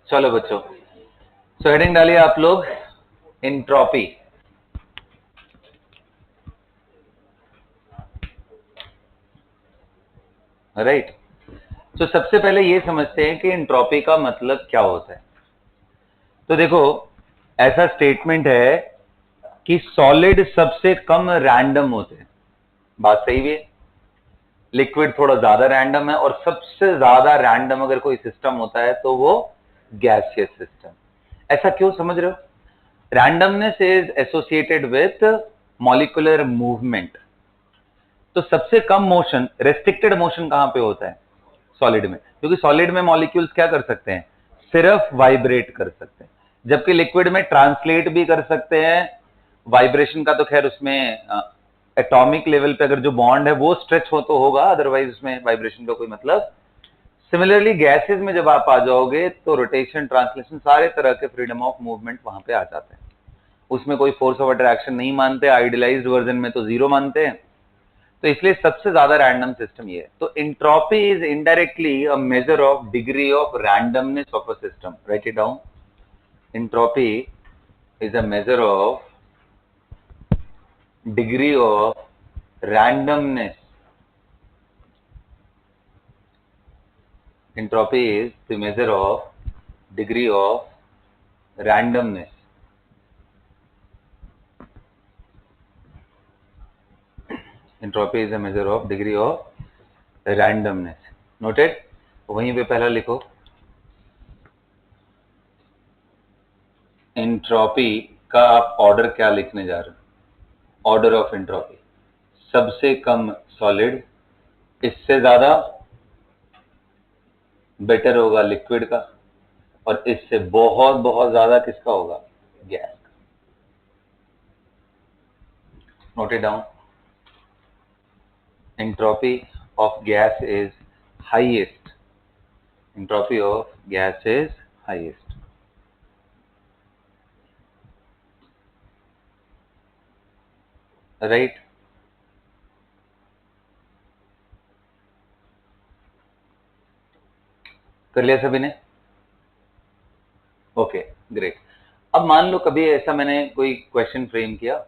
चलो बच्चों, so heading डालिए आप लोग, एंट्रोपी। राइट। तो सबसे पहले ये समझते हैं कि एंट्रोपी का मतलब क्या होता है। तो देखो, ऐसा स्टेटमेंट है कि सॉलिड सबसे कम रैंडम होते हैं। बात सही भी है। लिक्विड थोड़ा ज्यादा रैंडम है, और सबसे ज्यादा रैंडम अगर कोई सिस्टम होता है तो वो गैसियस सिस्टम। ऐसा क्यों समझ रहे हो? Randomness is associated with molecular movement. तो सबसे कम मोशन, रेस्ट्रिक्टेड मोशन कहां पे होता है? सॉलिड में। क्योंकि सॉलिड में मॉलिक्यूल्स क्या कर सकते हैं? सिर्फ वाइब्रेट कर सकते हैं, जबकि लिक्विड में ट्रांसलेट भी कर सकते हैं। वाइब्रेशन का तो खैर उसमें एटॉमिक लेवल पे अगर जो बॉन्ड है वो स्ट्रेच हो तो होगा, अदरवाइज उसमें वाइब्रेशन का कोई मतलब। सिमिलरली गैसेस में जब आप आ जाओगे तो रोटेशन, ट्रांसलेशन, सारे तरह के फ्रीडम ऑफ मूवमेंट वहां पे आ जाते हैं। उसमें कोई फोर्स ऑफ अट्रैक्शन नहीं मानते, आइडियलाइज्ड वर्जन में तो जीरो मानते हैं। तो इसलिए सबसे ज्यादा रैंडम सिस्टम ये है। तो entropy is indirectly a measure of degree of randomness of a system. Right it down. Entropy is a measure of degree of randomness. Entropy is the measure of degree of randomness. Entropy is a measure of degree of randomness. Noted? वहीं पे पहला लिखो, entropy का आप order क्या लिखने जा रहे हो? ऑर्डर ऑफ एंट्रोपी, सबसे कम सॉलिड, इससे ज्यादा बेटर होगा लिक्विड का, और इससे बहुत बहुत ज्यादा किसका होगा? गैस का। Note it down. Entropy of gas is highest. Entropy of gas is highest. Right? कर लिया सभी ने? Okay, great. अब मान लो कभी ऐसा मैंने कोई क्वेश्चन फ्रेम किया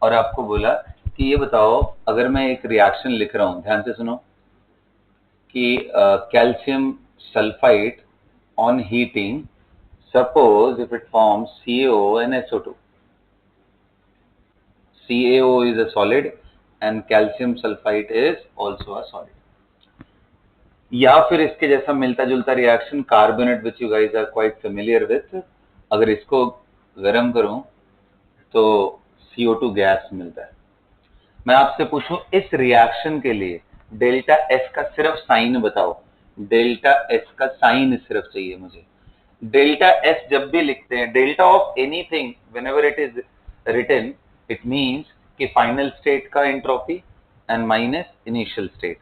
और आपको बोला कि ये बताओ, अगर मैं एक रिएक्शन लिख रहा हूं, ध्यान से सुनो, कि calcium sulphide on heating, suppose if it forms CaO and SO2. CaO is a solid and calcium sulfite is also a solid. या फिर इसके जैसा मिलता जुलता reaction carbonate, which you guys are quite familiar with, अगर इसको गर्म करूं तो CO2 गैस मिलता है। मैं आपसे पूछूं इस रिएक्शन के लिए डेल्टा एस का सिर्फ साइन बताओ। डेल्टा एस का साइन सिर्फ चाहिए मुझे। डेल्टा एस जब भी लिखते हैं, delta of anything whenever it is written, it means कि फाइनल स्टेट का entropy and minus initial state.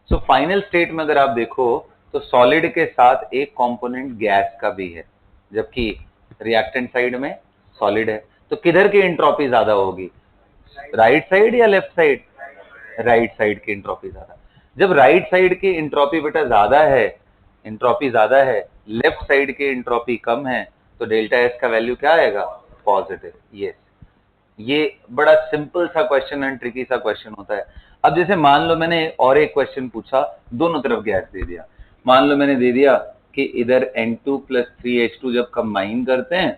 So final state में अगर आप देखो तो सॉलिड के साथ एक कंपोनेंट गैस का भी है, जबकि रिएक्टेंट साइड में सॉलिड है। तो किधर की एंट्रोपी ज्यादा होगी? राइट साइड या लेफ्ट साइड? राइट साइड की एंट्रोपी ज्यादा। जब राइट साइड की एंट्रोपी बेटा ज्यादा है, एंट्रोपी ज्यादा है, लेफ्ट साइड की एंट्रोपी कम है, तो डेल्टा एस का वैल्यू क्या आएगा? पॉजिटिव। यस, ये बड़ा सिंपल सा क्वेश्चन एंड ट्रिकी सा क्वेश्चन होता है। अब जैसे मान लो मैंने और एक क्वेश्चन पूछा, दोनों तरफ गैस दे दिया। मान लो मैंने दे दिया कि इधर N2 + 3H2 जब कंबाइन करते हैं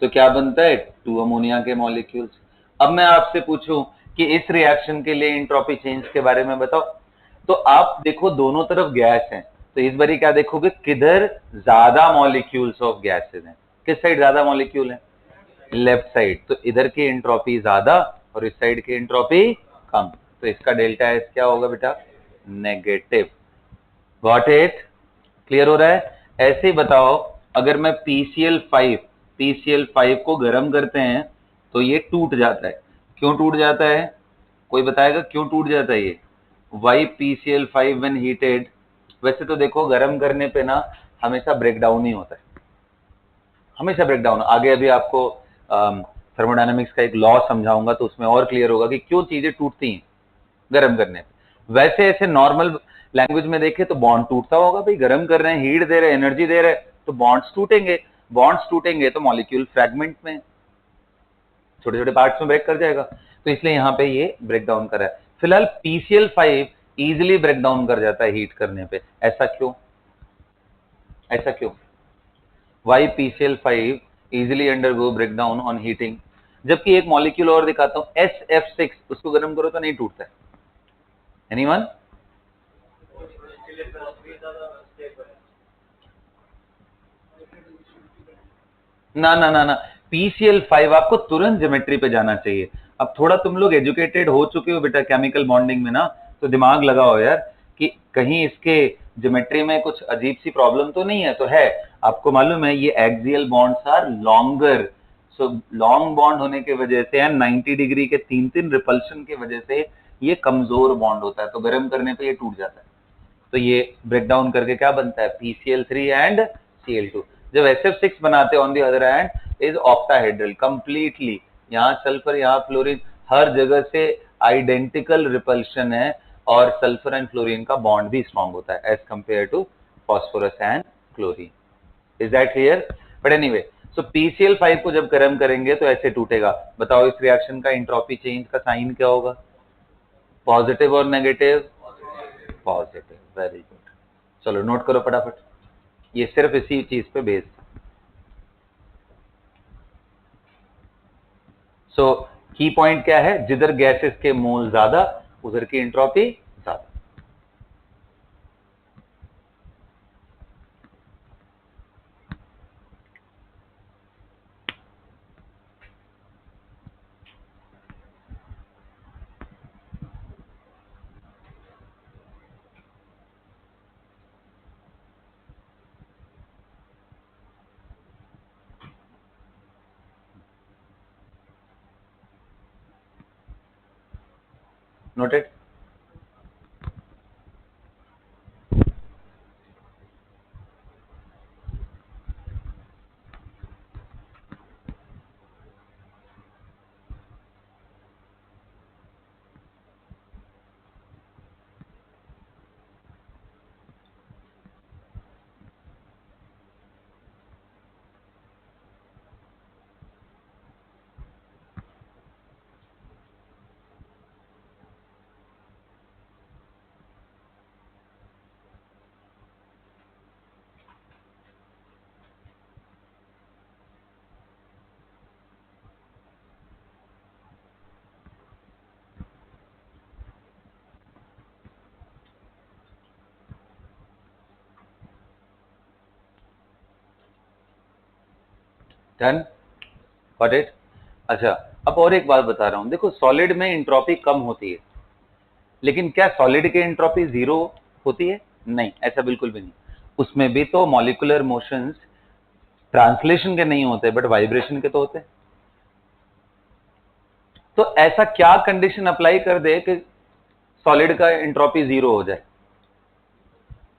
तो क्या बनता है? 2 अमोनिया के मॉलिक्यूल्स। अब मैं आपसे पूछूं कि इस रिएक्शन के लिए एंट्रोपी चेंज के बारे में बताओ, तो आप देखो दोनों तरफ गैस है, तो इस बारी क्या देखोगे? किधर ज्यादा मॉलिक्यूल्स ऑफ गैसेस हैं? किस साइड ज्यादा मॉलिक्यूल है? Left side. तो इधर की एंट्रोपी ज्यादा और इस साइड की एंट्रोपी कम। तो इसका डेल्टा एस क्या होगा बेटा? नेगेटिव। Got it? क्लियर हो रहा है? ऐसे ही बताओ, अगर मैं PCl5 को गर्म करते हैं तो ये टूट जाता है। क्यों टूट जाता है? कोई बताएगा क्यों टूट जाता है ये? Why PCl5 when heated? वैसे तो देखो गर्म करने पे ना हमेशा ब्रेकडाउन ही होता है, हमेशा ब्रेकडाउन। आगे अभी आपको थर्मोडायनेमिक्स का एक लॉ समझाऊंगा तो उसमें और क्लियर होगा कि क्यों चीजें टूटती हैं गर्म करने पे। वैसे ऐसे नॉर्मल लैंग्वेज में देखे तो बॉन्ड टूटता होगा भाई, गर्म कर रहे हैं, हीट दे रहे हैं, एनर्जी दे रहे हैं, तो बॉन्ड्स टूटेंगे, बॉन्ड्स टूटेंगे तो मॉलिक्यूल फ्रैगमेंट में, छोटे छोटे पार्ट्स में ब्रेक कर जाएगा, तो इसलिए यहाँ पे ये ब्रेक डाउन कर रहा है। फिलहाल PCl5 इजिली ब्रेक डाउन कर जाता है हीट करने पे, ऐसा क्यों? ऐसा क्यों? Why PCl5 easily undergo break down on heating? जबकि एक मॉलिक्यूल और दिखाता हूं SF6, उसको गर्म करो तो नहीं टूटता है। एनीवन? ना ना ना ना, PCl5 आपको तुरंत ज्योमेट्री पे जाना चाहिए। अब थोड़ा तुम लोग एजुकेटेड हो चुके हो बेटा केमिकल बॉन्डिंग में ना, तो दिमाग लगाओ यार कि कहीं इसके ज्योमेट्री में कुछ अजीब सी प्रॉब्लम तो नहीं है। तो है, आपको मालूम है ये axial bonds are longer, so long bond होने की वजह से एंड 90 डिग्री के 3 रिपल्शन की वजह से ये कमजोर बॉन्ड होता है, तो गर्म करने पे ये टूट जाता है। तो ये ब्रेक डाउन करके क्या बनता है? PCl3 and Cl2। जब SF6 बनाते हैं on the other hand is octahedral completely, यहाँ सल्फर यहाँ फ्लोरीन, हर जगह से आइडेंटिकल रिपल्शन है, और सल्फर एंड फ्लोरीन का बॉन्ड भी स्ट्रॉन्ग होता है as compare to phosphorus and chlorine. Is that clear? But anyway, so PCl5 को जब गर्म करेंगे तो ऐसे टूटेगा। बताओ इस रिएक्शन का एंट्रोपी चेंज का साइन क्या होगा? पॉजिटिव और नेगेटिव? Positive, very good. चलो नोट करो फटाफट, ये सिर्फ इसी चीज पे बेस्ड। सो की पॉइंट क्या है? जिधर गैसेस के मोल ज्यादा उधर की एंट्रोपी ज्यादा। नोटेड? डन? Got it? अच्छा, अब और एक बात बता रहा हूं, देखो सॉलिड में एंट्रोपी कम होती है, लेकिन क्या सॉलिड की एंट्रोपी जीरो होती है? नहीं, ऐसा बिल्कुल भी नहीं। उसमें भी तो मॉलिक्यूलर मोशंस ट्रांसलेशन के नहीं होते बट वाइब्रेशन के तो होते हैं। तो ऐसा क्या कंडीशन अप्लाई कर दे कि सॉलिड का एंट्रोपी जीरो हो जाए?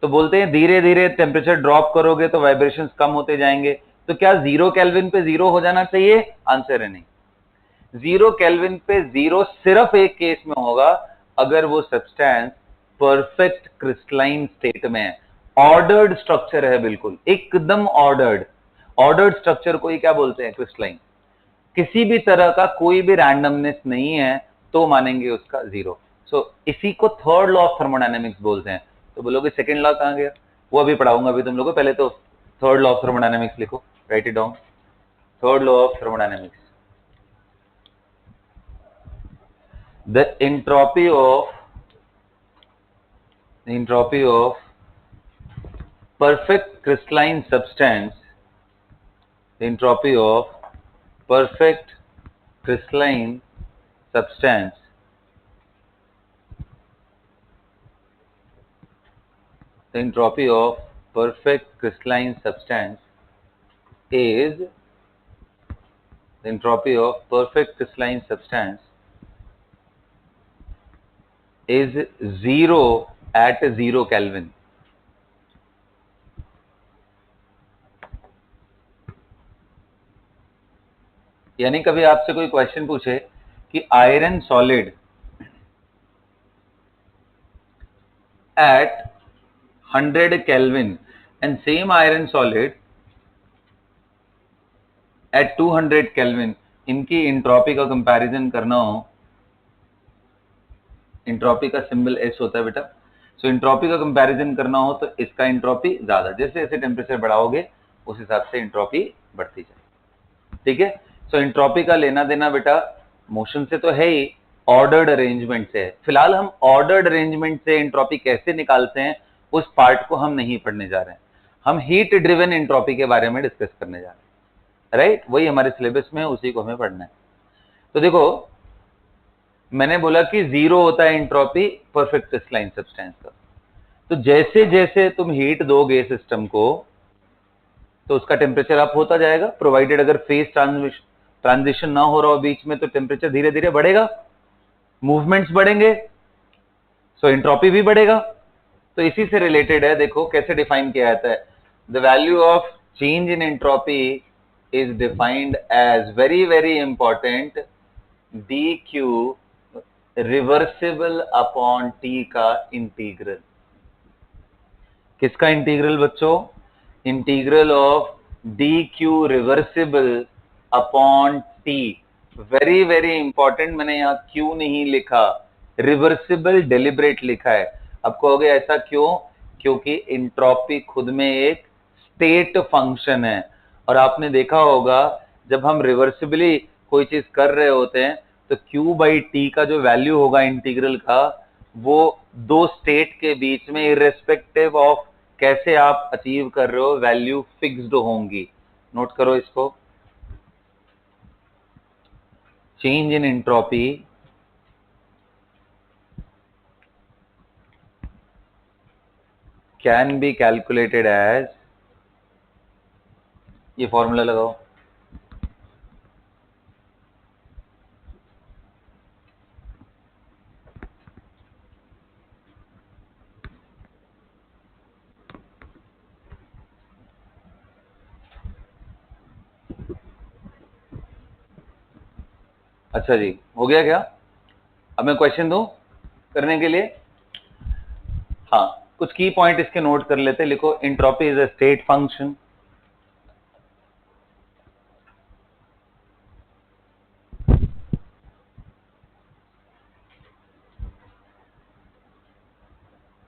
तो बोलते हैं धीरे धीरे टेम्परेचर ड्रॉप करोगे तो वाइब्रेशंस कम होते जाएंगे। तो क्या 0 केल्विन पे जीरो हो जाना चाहिए? आंसर है नहीं। 0 केल्विन पे जीरो सिर्फ एक केस में होगा, अगर वो सब्सटेंस परफेक्ट क्रिस्टलाइन स्टेट में है, ऑर्डर्ड स्ट्रक्चर है, बिल्कुल एकदम ऑर्डर्ड। ऑर्डर्ड स्ट्रक्चर को ही क्या बोलते हैं? क्रिस्टलाइन। किसी भी तरह का कोई भी रैंडमनेस नहीं है तो मानेंगे उसका जीरो। सो इसी को थर्ड लॉ ऑफ थर्मोडायनेमिक्स बोलते हैं। तो बोलोगे सेकंड लॉ कहां गया? वो अभी पढ़ाऊंगा अभी तुम लोगों को, पहले तो थर्ड लॉ ऑफ थर्मोडायनेमिक्स लिखो, right it down. Third law of thermodynamics, the entropy of perfect crystalline substance, the entropy of perfect crystalline substance the entropy of perfect crystalline substance is the entropy of perfect crystalline substance is zero at 0 Kelvin. यानी कभी आपसे कोई question पूछे कि iron solid at 100 Kelvin and same iron solid at 200 Kelvin, इनकी entropy का comparison करना हो, इंट्रोपी का सिंबल एस होता है बेटा, सो इंट्रोपी का कंपैरिजन करना हो तो इसका इंट्रोपी ज्यादा, जैसे जैसे टेम्परेचर बढ़ाओगे उस हिसाब से इंट्रोपी बढ़ती जाए, ठीक है। सो इंट्रोपी का लेना देना बेटा मोशन से तो है ही, ऑर्डर्ड अरेंजमेंट से है। फिलहाल हम ऑर्डर्ड अरेंजमेंट से इंट्रोपी कैसे निकालते हैं उस पार्ट को हम नहीं पढ़ने जा रहे हैं, हम हीट ड्रिवन इंट्रोपी के बारे में डिस्कस करने जा रहे हैं, राइट। वही हमारे सिलेबस में है, उसी को हमें पढ़ना है। तो देखो मैंने बोला कि जीरो होता है इंट्रोपी परफेक्ट क्रिस्टलाइन सब्सटेंस का, तो जैसे जैसे तुम हीट दोगे सिस्टम को तो उसका टेम्परेचर अप होता जाएगा, प्रोवाइडेड अगर फेज ट्रांजिशन ना हो रहा हो बीच में तो टेम्परेचर धीरे धीरे बढ़ेगा, मूवमेंट्स बढ़ेंगे, सो एंट्रोपी भी बढ़ेगा। तो इसी से रिलेटेड है, देखो कैसे डिफाइन किया जाता है। The value of change in entropy is defined as very very important D Q reversible upon T का इंटीग्रल। किसका इंटीग्रल बच्चों? Integral of D Q reversible upon T. Very very important, मैंने यहां क्यू नहीं लिखा, रिवर्सिबल डेलिब्रेट लिखा है। अब कहोगे ऐसा क्यों? क्योंकि इंट्रोपी खुद में एक स्टेट फंक्शन है, और आपने देखा होगा जब हम रिवर्सिबली कोई चीज कर रहे होते हैं तो Q बाई टी का जो वैल्यू होगा इंटीग्रल का, वो दो स्टेट के बीच में इररेस्पेक्टिव ऑफ कैसे आप अचीव कर रहे हो वैल्यू फिक्स्ड होंगी। नोट करो इसको, change in entropy can be calculated as, ये फॉर्मूला लगाओ, अच्छा जी हो गया क्या? अब मैं क्वेश्चन दूं करने के लिए? हाँ, कुछ की पॉइंट इसके नोट कर लेते। लिखो, entropy is a state function,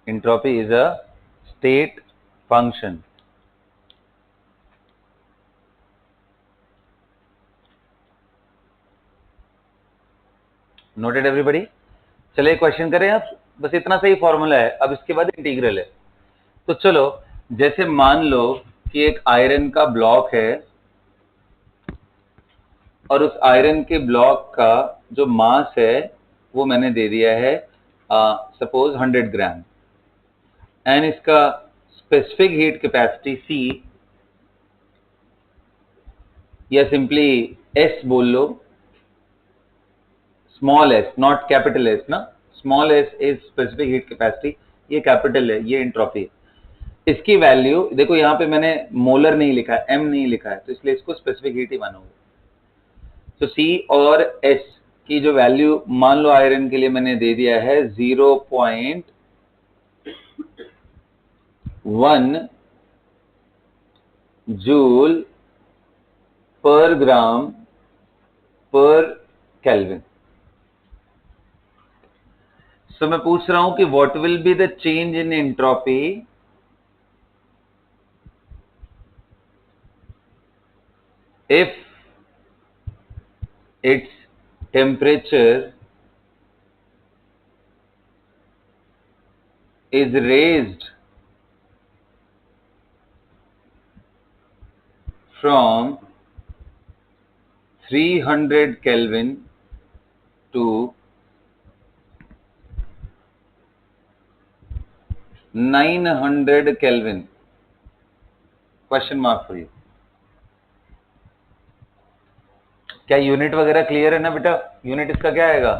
entropy is a state function. Noted everybody? चलिए क्वेश्चन करें आप, बस इतना सही फॉर्मूला है, अब इसके बाद इंटीग्रल है। तो चलो, जैसे मान लो कि एक आयरन का ब्लॉक है और उस आयरन के ब्लॉक का जो मास है वो मैंने दे दिया है सपोज 100 ग्राम, एंड इसका स्पेसिफिक हीट कैपेसिटी C या सिंपली S बोल लो, small S not capital S ना, small S is specific heat capacity, ये कैपिटल है, ये एंट्रोपी है। इसकी वैल्यू देखो, यहाँ पे मैंने मोलर नहीं लिखा है, एम नहीं लिखा है, तो इसलिए इसको स्पेसिफिक हीट ही मानोगे। तो सी और एस की जो वैल्यू मान लो आयरन के लिए मैंने दे दिया है 0.1 जूल पर ग्राम पर केल्विन। सो मैं पूछ रहा हूं कि what will be the change in entropy if its temperature is raised from 300 Kelvin to 900 Kelvin? Question mark for you. क्या यूनिट वगैरह क्लियर है ना बेटा? यूनिट इसका क्या आएगा?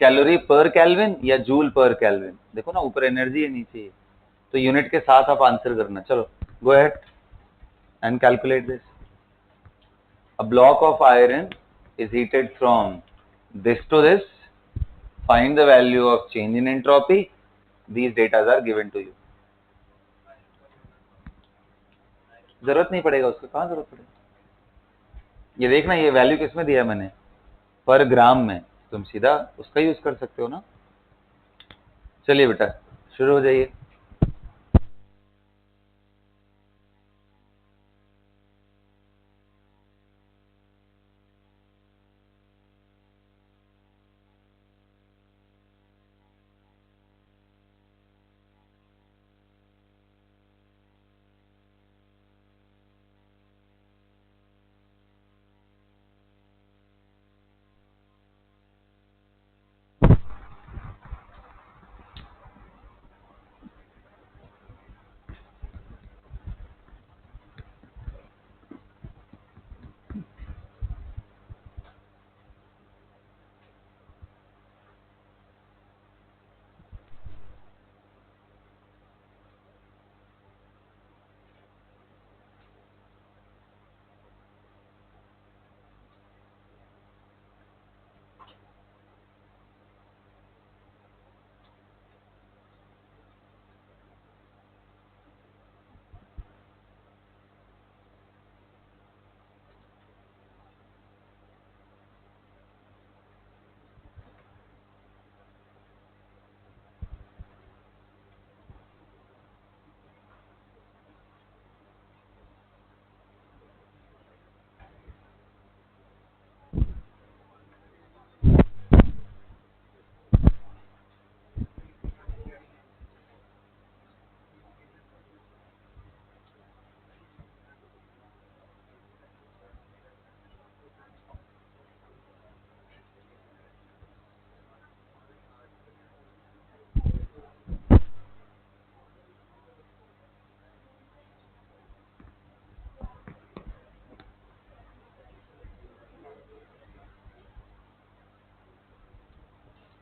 कैलोरी पर केल्विन या जूल पर केल्विन? देखो ना, ऊपर एनर्जी है, नीचे है, तो यूनिट के साथ आप आंसर करना। चलो गो ahead and calculate this. A block of iron is heated from this to this. Find the value of change in entropy. These data are given to you. जरूरत नहीं पड़ेगा उसको, कहाँ जरूरत पड़ेगा। ये देखना, ये वैल्यू किसमें दिया है मैंने, पर ग्राम में, तुम सीधा उसका यूज कर सकते हो ना। चलिए बेटा शुरू हो जाइए।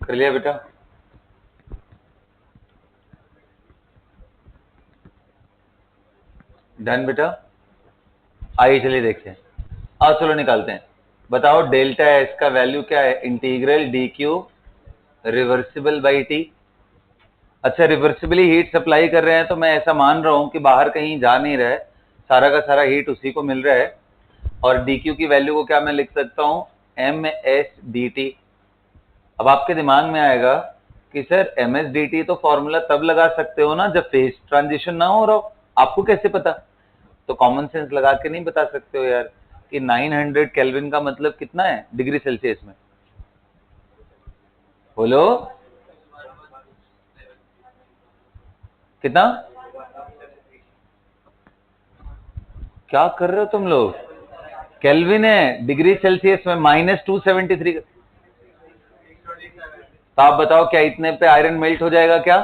कर लिया बेटा? डन बेटा। आइए चलिए देखते हैं। चलो निकालते हैं। बताओ डेल्टा एस का वैल्यू क्या है, integral D Q reversible by T. अच्छा, रिवर्सिबली हीट सप्लाई कर रहे हैं तो मैं ऐसा मान रहा हूं कि बाहर कहीं जा नहीं रहा है, सारा का सारा हीट उसी को मिल रहा है। और डी क्यू की वैल्यू को क्या मैं लिख सकता हूं, एम एस डी टी। अब आपके दिमाग में आएगा कि sir M S D T तो फॉर्मूला तब लगा सकते हो ना जब फेज ट्रांजिशन ना हो रहा हो, आपको कैसे पता? तो कॉमन सेंस लगा के नहीं बता सकते हो यार कि 900 केल्विन का मतलब कितना है डिग्री सेल्सियस में? बोलो कितना? क्या कर रहे हो तुम लोग? केल्विन है, डिग्री सेल्सियस में -273। तो आप बताओ क्या इतने पे आयरन मेल्ट हो जाएगा क्या?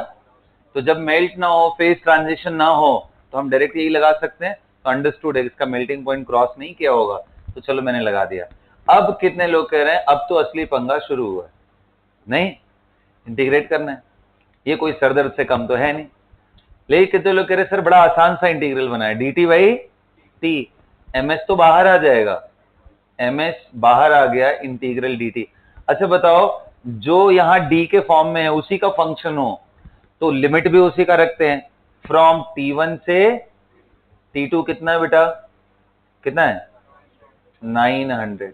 तो जब मेल्ट ना हो, फेज ट्रांजिशन ना हो, तो हम डायरेक्ट यही लगा सकते हैं। तो अंडरस्टूड है, इसका मेल्टिंग पॉइंट क्रॉस नहीं किया होगा, तो चलो मैंने लगा दिया। अब कितने लोग कह रहे हैं अब तो असली पंगा शुरू हुआ है, नहीं इंटीग्रेट करना है, ये कोई सरदर्द से कम तो है नहीं। लेकिन कितने लोग कह रहे हैं सर बड़ा आसान सा इंटीग्रल बना है, D T by T, M S तो बाहर आ जाएगा, एम एस बाहर आ गया, इंटीग्रल डी टी। अच्छा बताओ, जो यहाँ डी के फॉर्म में है उसी का फंक्शन हो तो लिमिट भी उसी का रखते हैं, फ्रॉम T1 से T2 कितना है बेटा, कितना है 900,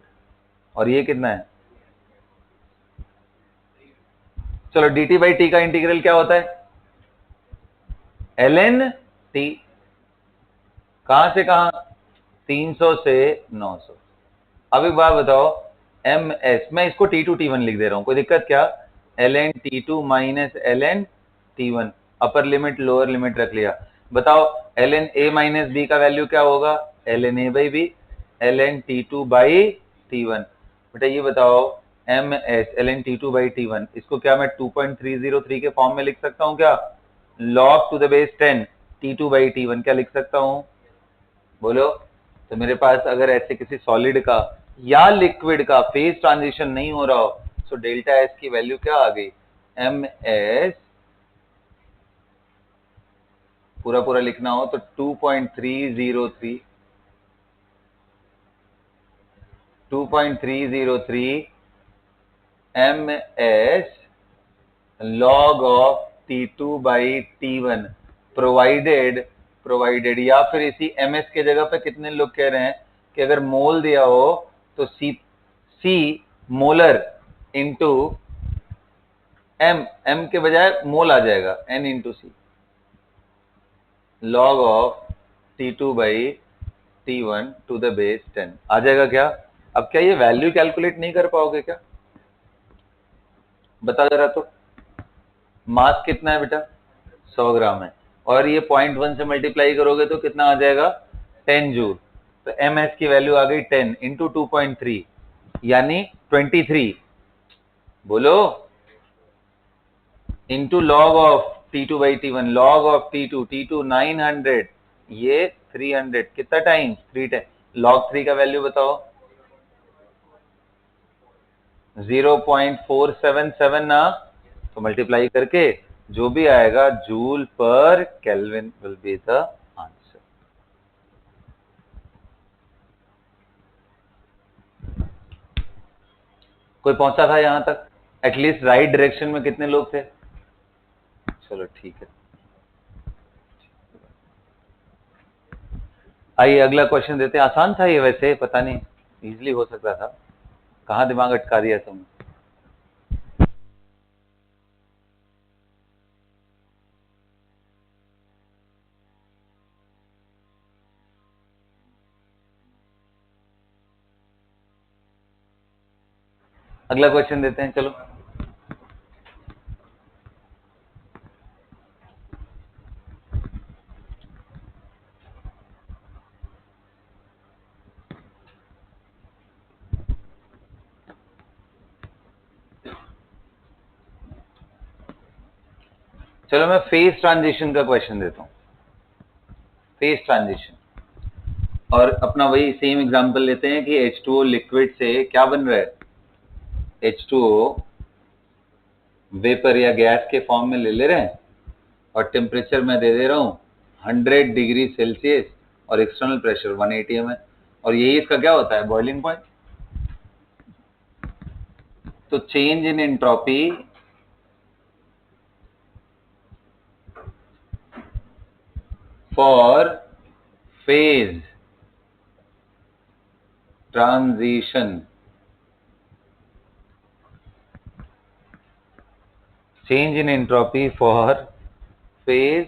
और ये कितना है, चलो डी टी बाई टी का इंटीग्रल क्या होता है, ln टी, कहां से कहां, 300 से 900। अब एक बात बताओ, एम एस, मैं इसको T2 T1 लिख दे रहा हूं, कोई दिक्कत क्या, ln T2 minus ln T1, upper limit lower limit रख लिया। बताओ ln a माइनस बी का वैल्यू क्या होगा, ln a by B, ln T2 by T1। बेटा ये बताओ M S ln T2 by T1, इसको क्या मैं 2.303 के फॉर्म में लिख सकता हूं क्या, log to the base 10 T2 by T1 क्या लिख सकता हूं, बोलो। तो मेरे पास अगर ऐसे किसी सॉलिड का या लिक्विड का फेज ट्रांजिशन नहीं हो रहा हो, तो डेल्टा एस की वैल्यू क्या आ गई, एम एस, पूरा पूरा लिखना हो तो 2.303, 2.303 M S log of T2 by T1 provided provided, या फिर इसी ms के जगह पे कितने लोग कह रहे हैं कि अगर मोल दिया हो तो सी मोलर इंटू m के बजाय मोल आ जाएगा n into C log of T2 by T1 to the base 10 आ जाएगा क्या? अब क्या ये वैल्यू कैलकुलेट नहीं कर पाओगे क्या? बता जरा तो। मास कितना है बेटा? 100 ग्राम है, और ये 0.1 से मल्टीप्लाई करोगे तो कितना आ जाएगा? 10 जूल। तो ms की वैल्यू आ गई 10 इंटू 2.3 यानी 23, बोलो, into log of T2 by T1, log of T2 900, ये 300, कितना टाइम? 3 टाइम। लॉग 3 का वैल्यू बताओ? 0.477 ना, तो मल्टीप्लाई करके जो भी आएगा जूल पर kelvin will be the answer. कोई पहुंचा था यहां तक? एटलीस्ट राइट डायरेक्शन में कितने लोग थे? चलो ठीक है। आइए अगला क्वेश्चन देते हैं। आसान था ये, वैसे पता नहीं, इजीली हो सकता था, कहां दिमाग अटका दिया तुमने। अगला क्वेश्चन देते हैं, चलो। चलो मैं फेज ट्रांजिशन का क्वेश्चन देता हूं। फेज ट्रांजिशन, और अपना वही सेम एग्जांपल लेते हैं कि H2O लिक्विड से क्या बन रहा है? H2O वेपर या गैस के फॉर्म में ले रहे हैं, और टेम्परेचर मैं दे दे रहा हूं 100 डिग्री सेल्सियस, और एक्सटर्नल प्रेशर 180 mm है, और यही इसका क्या होता है? Boiling point. तो change in entropy for phase transition, change in entropy for phase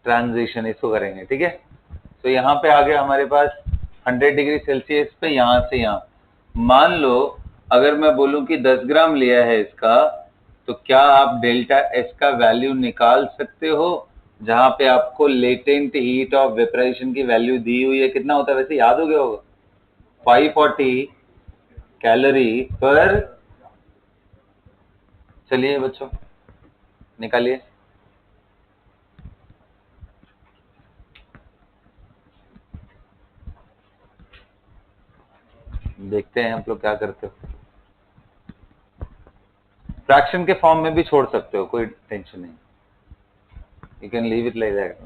transition, इसको करेंगे, ठीक है। तो यहाँ पे आ गया हमारे पास 100 डिग्री सेल्सियस पे, यहां से यहां। मान लो अगर मैं बोलूं कि 10 ग्राम लिया है इसका, तो क्या आप डेल्टा एस का वैल्यू निकाल सकते हो? जहां पे आपको लेटेंट हीट ऑफ वेपराइजेशन की वैल्यू दी हुई है, कितना होता है वैसे याद हो गया होगा? 540 कैलोरी पर, चलिए बच्चों निकालिए। देखते हैं हम लोग क्या करते हो। फ्रैक्शन के फॉर्म में भी छोड़ सकते हो, कोई टेंशन नहीं, you can leave it like that.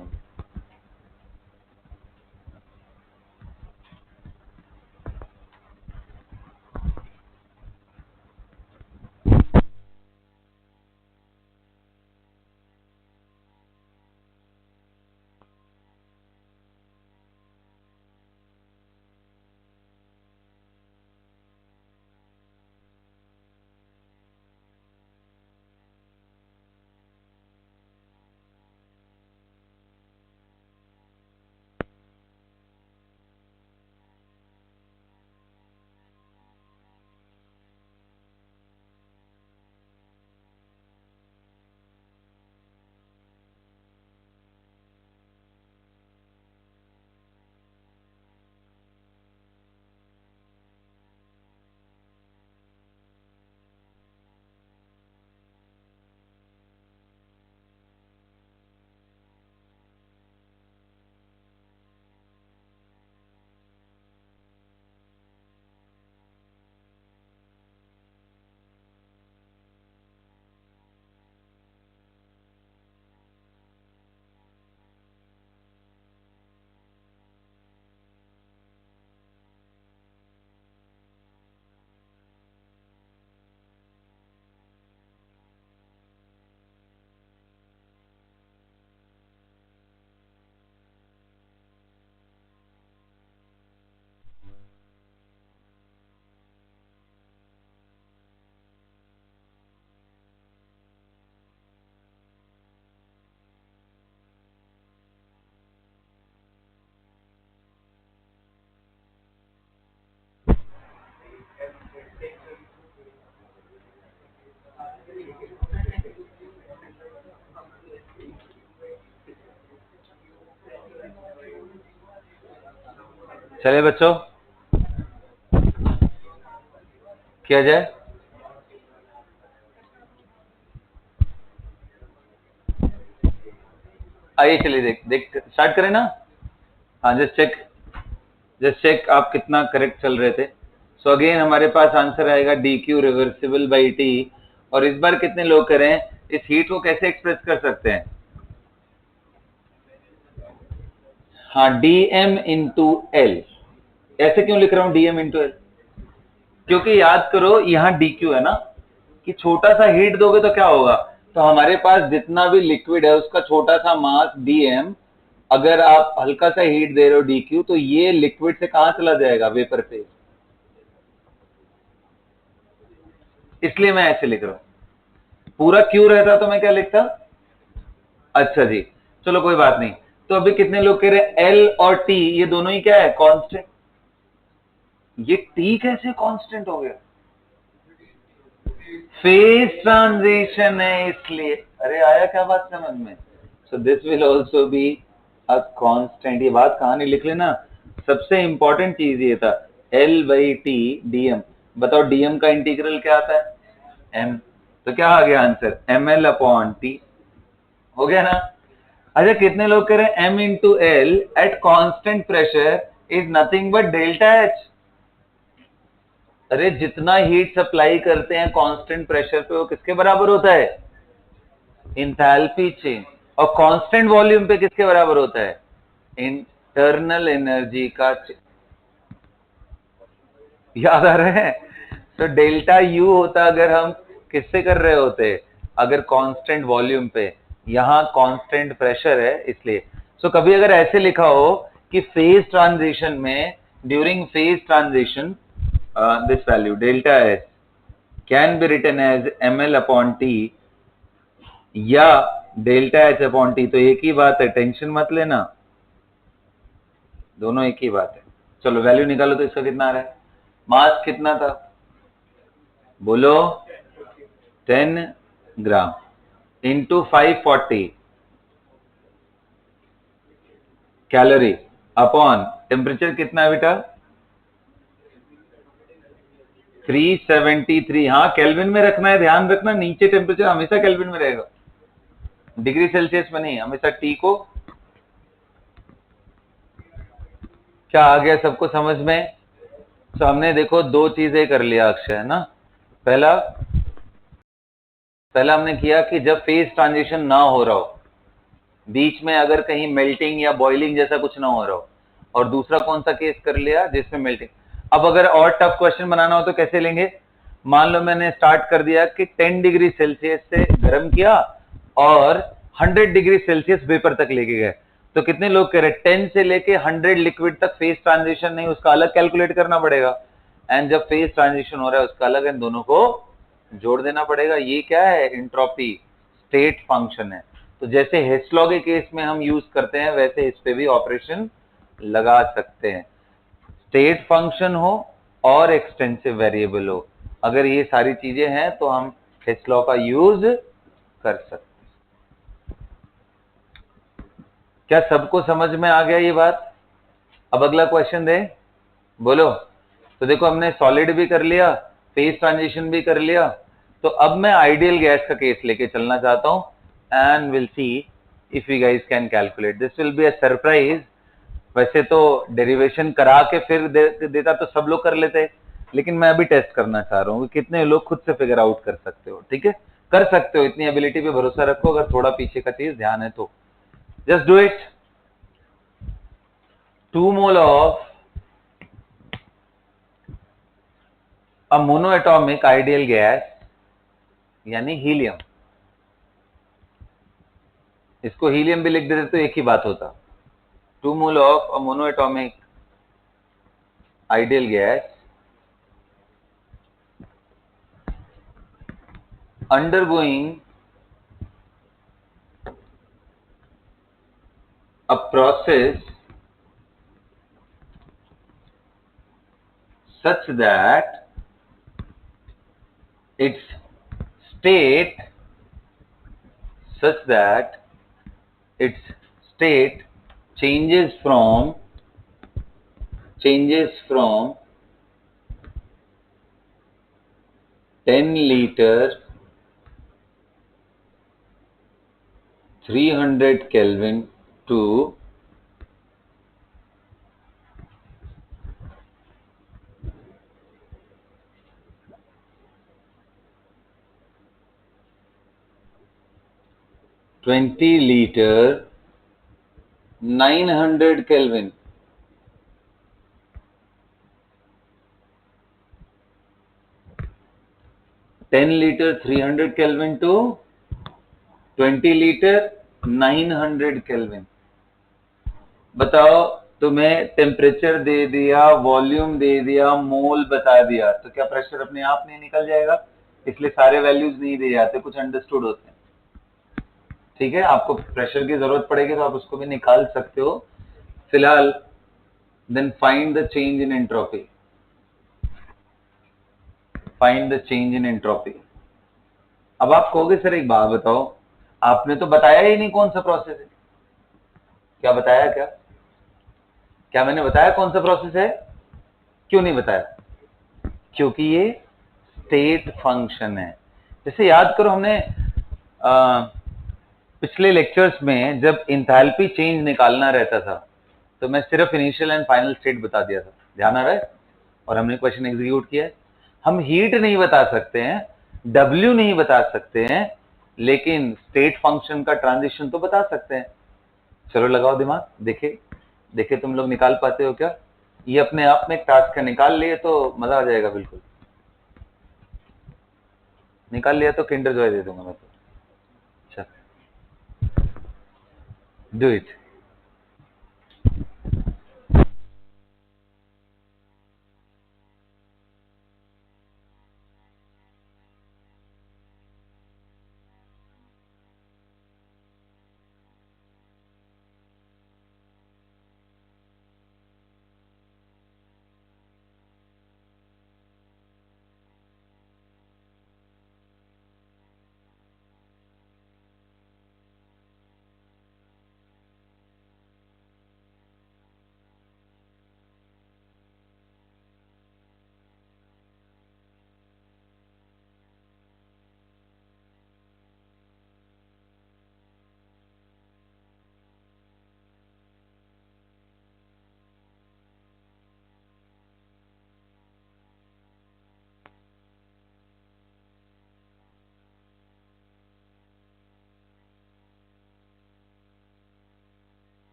चले बच्चों, किया जाए। आइए चलिए देख स्टार्ट करें ना। हाँ, जस्ट चेक आप कितना करेक्ट चल रहे थे। सो अगेन हमारे पास आंसर आएगा D Q reversible by T. और इस बार कितने लोग करें, इस हीट को कैसे एक्सप्रेस कर सकते हैं? हाँ, dm इंटू एल। ऐसे क्यों लिख रहा हूं dm इंटू एल? क्योंकि याद करो यहाँ dq है ना, कि छोटा सा हीट दोगे तो क्या होगा, तो हमारे पास जितना भी लिक्विड है उसका छोटा सा मास dm, अगर आप हल्का सा हीट दे रहे हो dq, तो ये लिक्विड से कहां चला जाएगा, वेपर फेज। इसलिए मैं ऐसे लिख रहा हूं। पूरा क्यू रहता तो मैं क्या लिखता? अच्छा जी, चलो कोई बात नहीं। तो अभी कितने लोग कह रहे हैं एल और टी ये दोनों ही क्या है, कांस्टेंट। ये टी कैसे कांस्टेंट हो गया? फेज ट्रांजिशन है इसलिए। अरे आया क्या बात समझ में? So this will also be a constant. ये बात कहानी लिख लेना, सबसे इंपॉर्टेंट चीज ये था। L by T DM. बताओ डीएम का इंटीग्रल क्या आता है? एम। तो क्या आ गया answer? M L upon T. हो गया ना? अच्छा, कितने लोग कह रहे हैं M into L at constant pressure is nothing but delta H. अरे जितना हीट सप्लाई करते हैं कांस्टेंट प्रेशर पे वो किसके बराबर होता है? Enthalpy change. और कांस्टेंट वॉल्यूम पे किसके बराबर होता है? इंटरनल एनर्जी का याद आ रहा है? तो डेल्टा यू होता अगर हम किससे कर रहे होते, अगर कांस्टेंट वॉल्यूम पे। यहां कांस्टेंट प्रेशर है इसलिए। सो कभी अगर ऐसे लिखा हो कि फेज ट्रांजिशन में, during phase transition this value delta S can be written as M L upon T या डेल्टा एच अपॉन टी, तो एक ही बात है, टेंशन मत लेना, दोनों एक ही बात है। चलो वैल्यू निकालो, तो इसका कितना आ रहा है? मास कितना था बोलो? 10 gram into 540 calorie upon temperature कितना है बेटा? 373। हाँ केल्विन में रखना है, ध्यान रखना, नीचे टेम्परेचर हमेशा केल्विन में रहेगा, डिग्री सेल्सियस में नहीं, हमेशा टी को। क्या आ गया सबको समझ में? तो हमने देखो दो चीजें कर लिया अक्षय, है ना। पहला हमने किया कि जब फेज ट्रांजिशन ना हो रहा हो, बीच में अगर कहीं मेल्टिंग या बॉइलिंग जैसा कुछ ना हो रहा हो। और दूसरा कौन सा केस कर लिया, जिसमें मेल्टिंग। अब अगर और टफ क्वेश्चन बनाना हो तो कैसे लेंगे? मान लो मैंने स्टार्ट कर दिया कि 10 डिग्री सेल्सियस से गर्म किया और 100 डिग्री सेल्सियस वेपर तक लेके गए, तो कितने लोग कह रहे 10 से लेके 100 लिक्विड तक फेज ट्रांजिशन नहीं, उसका अलग कैलकुलेट करना पड़ेगा। एंड जब फेज ट्रांजिशन हो रहा है उसका अलग, इन दोनों को जोड़ देना पड़ेगा। ये क्या है? एंट्रोपी स्टेट फंक्शन है। तो जैसे हेस्लॉ के केस में हम यूज करते हैं, वैसे इस पे भी ऑपरेशन लगा सकते हैं। स्टेट फंक्शन हो और एक्सटेंसिव वेरिएबल हो, अगर ये सारी चीजें हैं तो हम हेस्लॉ का यूज कर सकते हैं। क्या सबको समझ में आ गया ये बात? अब अगला क्वेश्चन दे, बोलो। तो देखो हमने सॉलिड भी कर लिया, फेज ट्रांजिशन भी कर लिया, तो अब मैं आइडियल गैस का केस लेके चलना चाहता हूं, and will see if you guys can calculate. This will be a surprise. वैसे तो डेरिवेशन करा के फिर देता तो सब लोग कर लेते, लेकिन मैं अभी टेस्ट करना चाह रहा हूँ कि कितने लोग खुद से फिगर आउट कर सकते हो। ठीक है, कर सकते हो, इतनी एबिलिटी पे भरोसा रखो, अगर थोड़ा पीछे का चीज ध्यान है तो just do it. 2 mole of a monoatomic ideal gas यानी हीलियम, इसको हीलियम भी लिख देते तो एक ही बात होता। 2 mole of a monoatomic ideal gas undergoing a process such that its state such that its state changes from changes from 10 liter 300 Kelvin to 20 liter 900 Kelvin. Ten liter 300 Kelvin to 20 liter 900 Kelvin. बताओ, तुम्हें temperature दे दिया, volume दे दिया, मोल बता दिया, तो क्या pressure अपने आप नहीं निकल जाएगा? इसलिए सारे वैल्यूज नहीं दिए जाते, कुछ अंडरस्टूड होते हैं। ठीक है, आपको प्रेशर की जरूरत पड़ेगी तो आप उसको भी निकाल सकते हो। फिलहाल then find the change in entropy. Find the change in entropy. अब आप कहोगे सर एक बात बताओ, आपने तो बताया ही नहीं कौन सा प्रोसेस है। क्या बताया? क्या मैंने बताया कौन सा प्रोसेस है? क्यों नहीं बताया? क्योंकि ये स्टेट फंक्शन है। जैसे याद करो, हमने पिछले लेक्चर्स में जब इंथैल्पी चेंज निकालना रहता था तो मैं सिर्फ इनिशियल एंड फाइनल स्टेट बता दिया था, ध्यान आ रहा है? और हमने क्वेश्चन एग्जीक्यूट किया है। हम हीट नहीं बता सकते हैं, डब्ल्यू नहीं बता सकते हैं, लेकिन स्टेट फंक्शन का ट्रांजिशन तो बता सकते हैं। चलो लगाओ दिमाग, देखे देखे तुम लोग निकाल पाते हो क्या? ये अपने आप में एक टास्क है, निकाल लिए तो मजा आ जाएगा। बिल्कुल निकाल लिया तो किंडर जॉय दे दूंगा मैं तो। अच्छा, डू इट।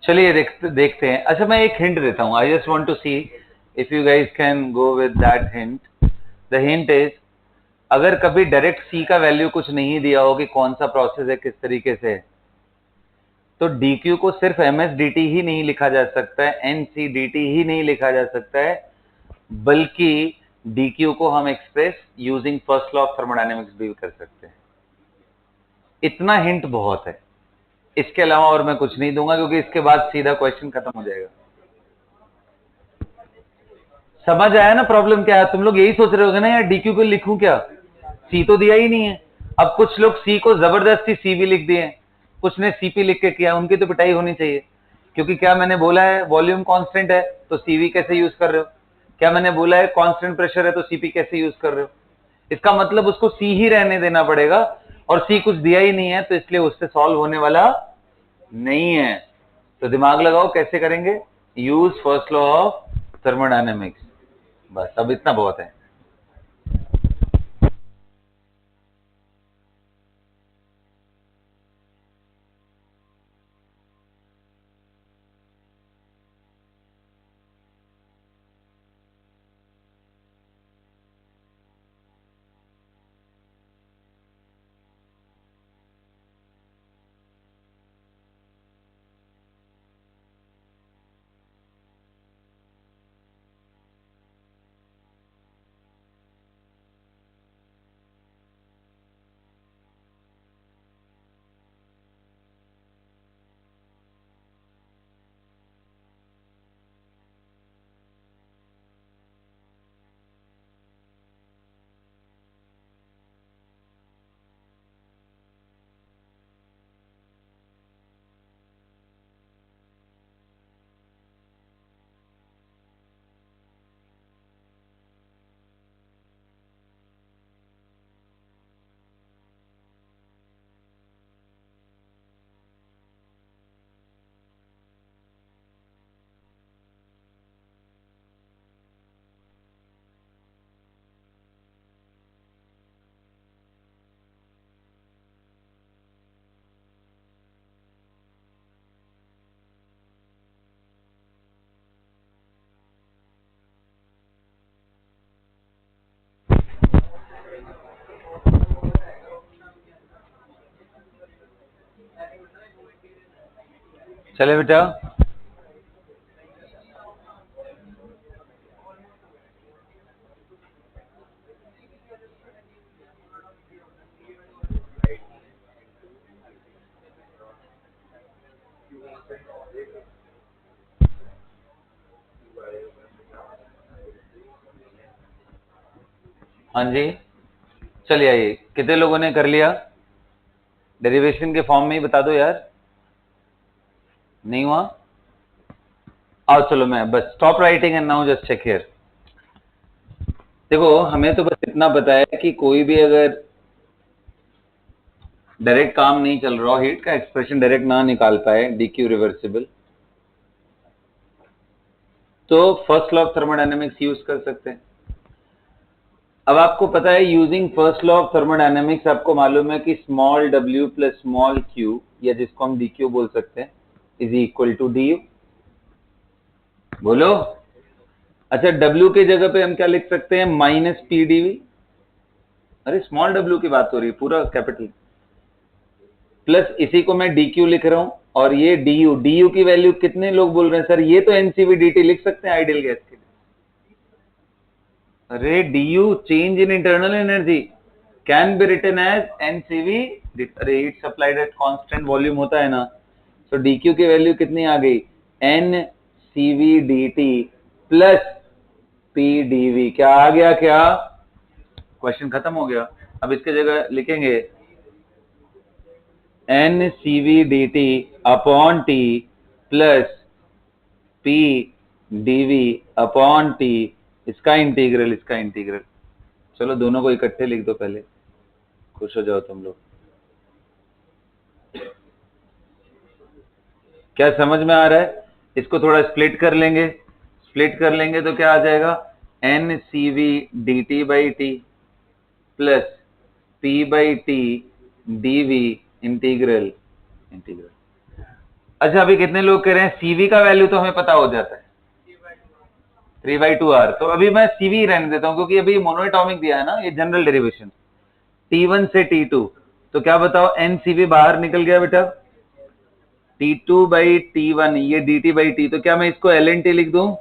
चलिए देखते हैं। अच्छा मैं एक हिंट देता हूँ, I just want to see if you guys can go with that hint. The hint is, अगर कभी डायरेक्ट सी का वैल्यू कुछ नहीं दिया हो कि कौन सा प्रोसेस है किस तरीके से, तो डीक्यू को सिर्फ एमएस डीटी ही नहीं लिखा जा सकता है, एनसी डीटी ही नहीं लिखा जा सकता है, बल्कि डीक्यू को हम express using first law of thermodynamics भी कर सकते हैं। इतना हिंट बहुत है, इसके अलावा और मैं कुछ नहीं दूंगा, क्योंकि इसके बाद सीधा क्वेश्चन खत्म हो जाएगा। समझ आया ना प्रॉब्लम क्या है? तुम लोग यही सोच रहे होगे ना यार डीक्यू को लिखूं क्या, सी तो दिया ही नहीं है। अब कुछ लोग सी को जबरदस्ती सी भी लिख दिए, कुछ ने सीपी लिख के किया, उनकी तो पिटाई होनी चाहिए। क्योंकि क्या मैंने बोला है वॉल्यूम कांस्टेंट है तो सीवी कैसे यूज कर रहे हो, क्या मैंने बोला है कांस्टेंट प्रेशर है तो सीपी कैसे यूज कर रहे हो? इसका मतलब उसको सी ही रहने देना पड़ेगा, और सी कुछ दिया ही नहीं है तो इसलिए उससे सॉल्व होने वाला नहीं है। तो दिमाग लगाओ कैसे करेंगे, use first law of thermodynamics. बस अब इतना बहुत है। चले बेटा, हाँ जी चलिए आइए। कितने लोगों ने कर लिया? डेरिवेशन के फॉर्म में ही बता दो यार, नहीं हुआ? आओ चलो, मैं बस stop writing and now just check here. देखो हमें तो बस इतना पता है कि कोई भी अगर डायरेक्ट काम नहीं चल रहा, हीट का एक्सप्रेशन डायरेक्ट ना निकाल पाए डीक्यू रिवर्सिबल, तो first law of thermodynamics use कर सकते हैं। अब आपको पता है using first law of thermodynamics आपको मालूम है कि small w plus small q, या जिसको हम dq बोल सकते हैं, इज इक्वल टू du। बोलो। अच्छा w के जगह पे हम क्या लिख सकते हैं, माइनस पी डीवी। अरे स्मॉल w की बात हो रही है, पूरा कैपिटल, प्लस इसी को मैं dq लिख रहा हूं, और ये du की वैल्यू कितने लोग बोल रहे हैं सर ये तो एनसीवी dt लिख सकते हैं आइडियल गैस के लिए। अरे du change in internal energy can be written as n C V, अरे heat supplied at constant volume होता है ना, तो dq की वैल्यू कितनी आ गई, NCV dt plus P DV. क्या आ गया, क्या क्वेश्चन खत्म हो गया। अब इसके जगह लिखेंगे N C V D T upon T plus P DV upon T, इसका इंटीग्रल इसका इंटीग्रल। चलो दोनों को इकट्ठे लिख दो पहले, खुश हो जाओ तुम लोग। क्या समझ में आ रहा है? इसको थोड़ा स्प्लिट कर लेंगे, स्प्लिट कर लेंगे तो क्या आ जाएगा, N C V D T by T plus P by T D V integral integral. अच्छा अभी कितने लोग कह रहे हैं CV का वैल्यू तो हमें पता हो जाता है 3/2R, तो अभी मैं CV रहने देता हूं क्योंकि अभी मोनोएटॉमिक दिया है ना, ये जनरल डेरिवेशन T1 से T2, तो क्या बताओ NCV बाहर निकल गया बेटा, T2/T1 ये DT/T, तो क्या मैं इसको LNT लिख दूं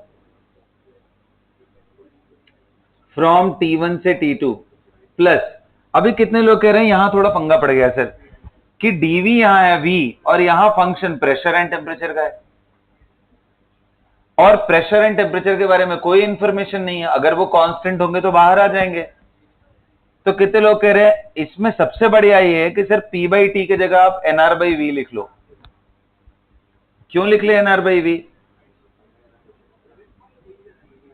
फ्रॉम T1 से T2 प्लस, अभी कितने लोग कह रहे हैं यहां थोड़ा पंगा पड़ गया सर कि dV यहां है V और यहां फंक्शन प्रेशर एंड टेम्परेचर का है, और प्रेशर एंड टेम्परेचर के बारे में कोई इंफॉर्मेशन नहीं है, अगर वो कांस्टेंट होंगे तो बाहर आ जाएंगे। तो कितने लोग कह रहे हैं इसमें सबसे बढ़िया ये है कि सर P/T की जगह आप NR/V लिख लो। क्यों लिख ले NR/V?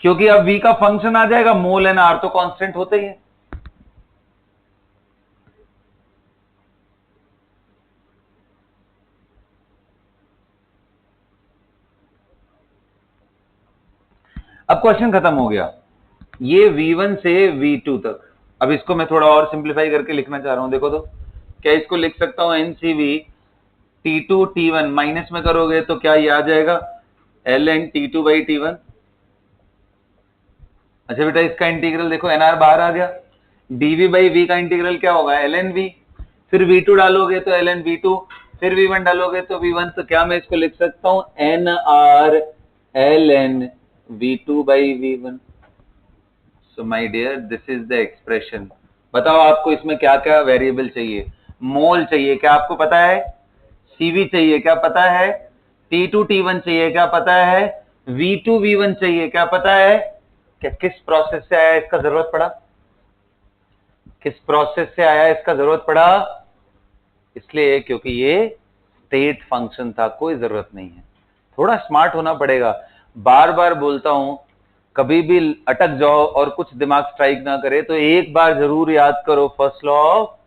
क्योंकि अब V का फंक्शन आ जाएगा, मोल एंड R तो कांस्टेंट होते ही है। अब क्वेश्चन खत्म हो गया, ये V1 से V2 तक। अब इसको मैं थोड़ा और सिंप्लीफाई करके लिखना चाह रहा हूं, देखो तो क्या इसको लिख सकता हूं NCV T2 T1 माइनस में करोगे तो क्या ये आ जाएगा ln T2/T1। अच्छा बेटा इसका इंटीग्रल देखो, NR बाहर आ गया, dV/V का इंटीग्रल क्या होगा ln V, फिर V2 डालोगे तो ln V2, फिर V1 डालोगे तो V1, तो क्या मैं इसको लिख सकता हूं NR ln V2/V1। So my dear this is the expression. बताओ आपको इसमें क्या क्या वेरिएबल चाहिए, मोल चाहिए क्या आपको पता है, CV चाहिए क्या पता है, T2 T1 चाहिए क्या पता है, V2 V1 चाहिए क्या पता है, क्या किस प्रोसेस से आया इसका जरूरत पड़ा, किस प्रोसेस से आया इसका जरूरत पड़ा, इसलिए क्योंकि ये स्टेट फंक्शन था, कोई जरूरत नहीं है। थोड़ा स्मार्ट होना पड़ेगा, बार बार बोलता हूं, कभी भी अटक जाओ और कुछ दिमाग स्ट्राइक ना करे तो एक बार जरूर याद करो फर्स्ट लॉ ऑफ,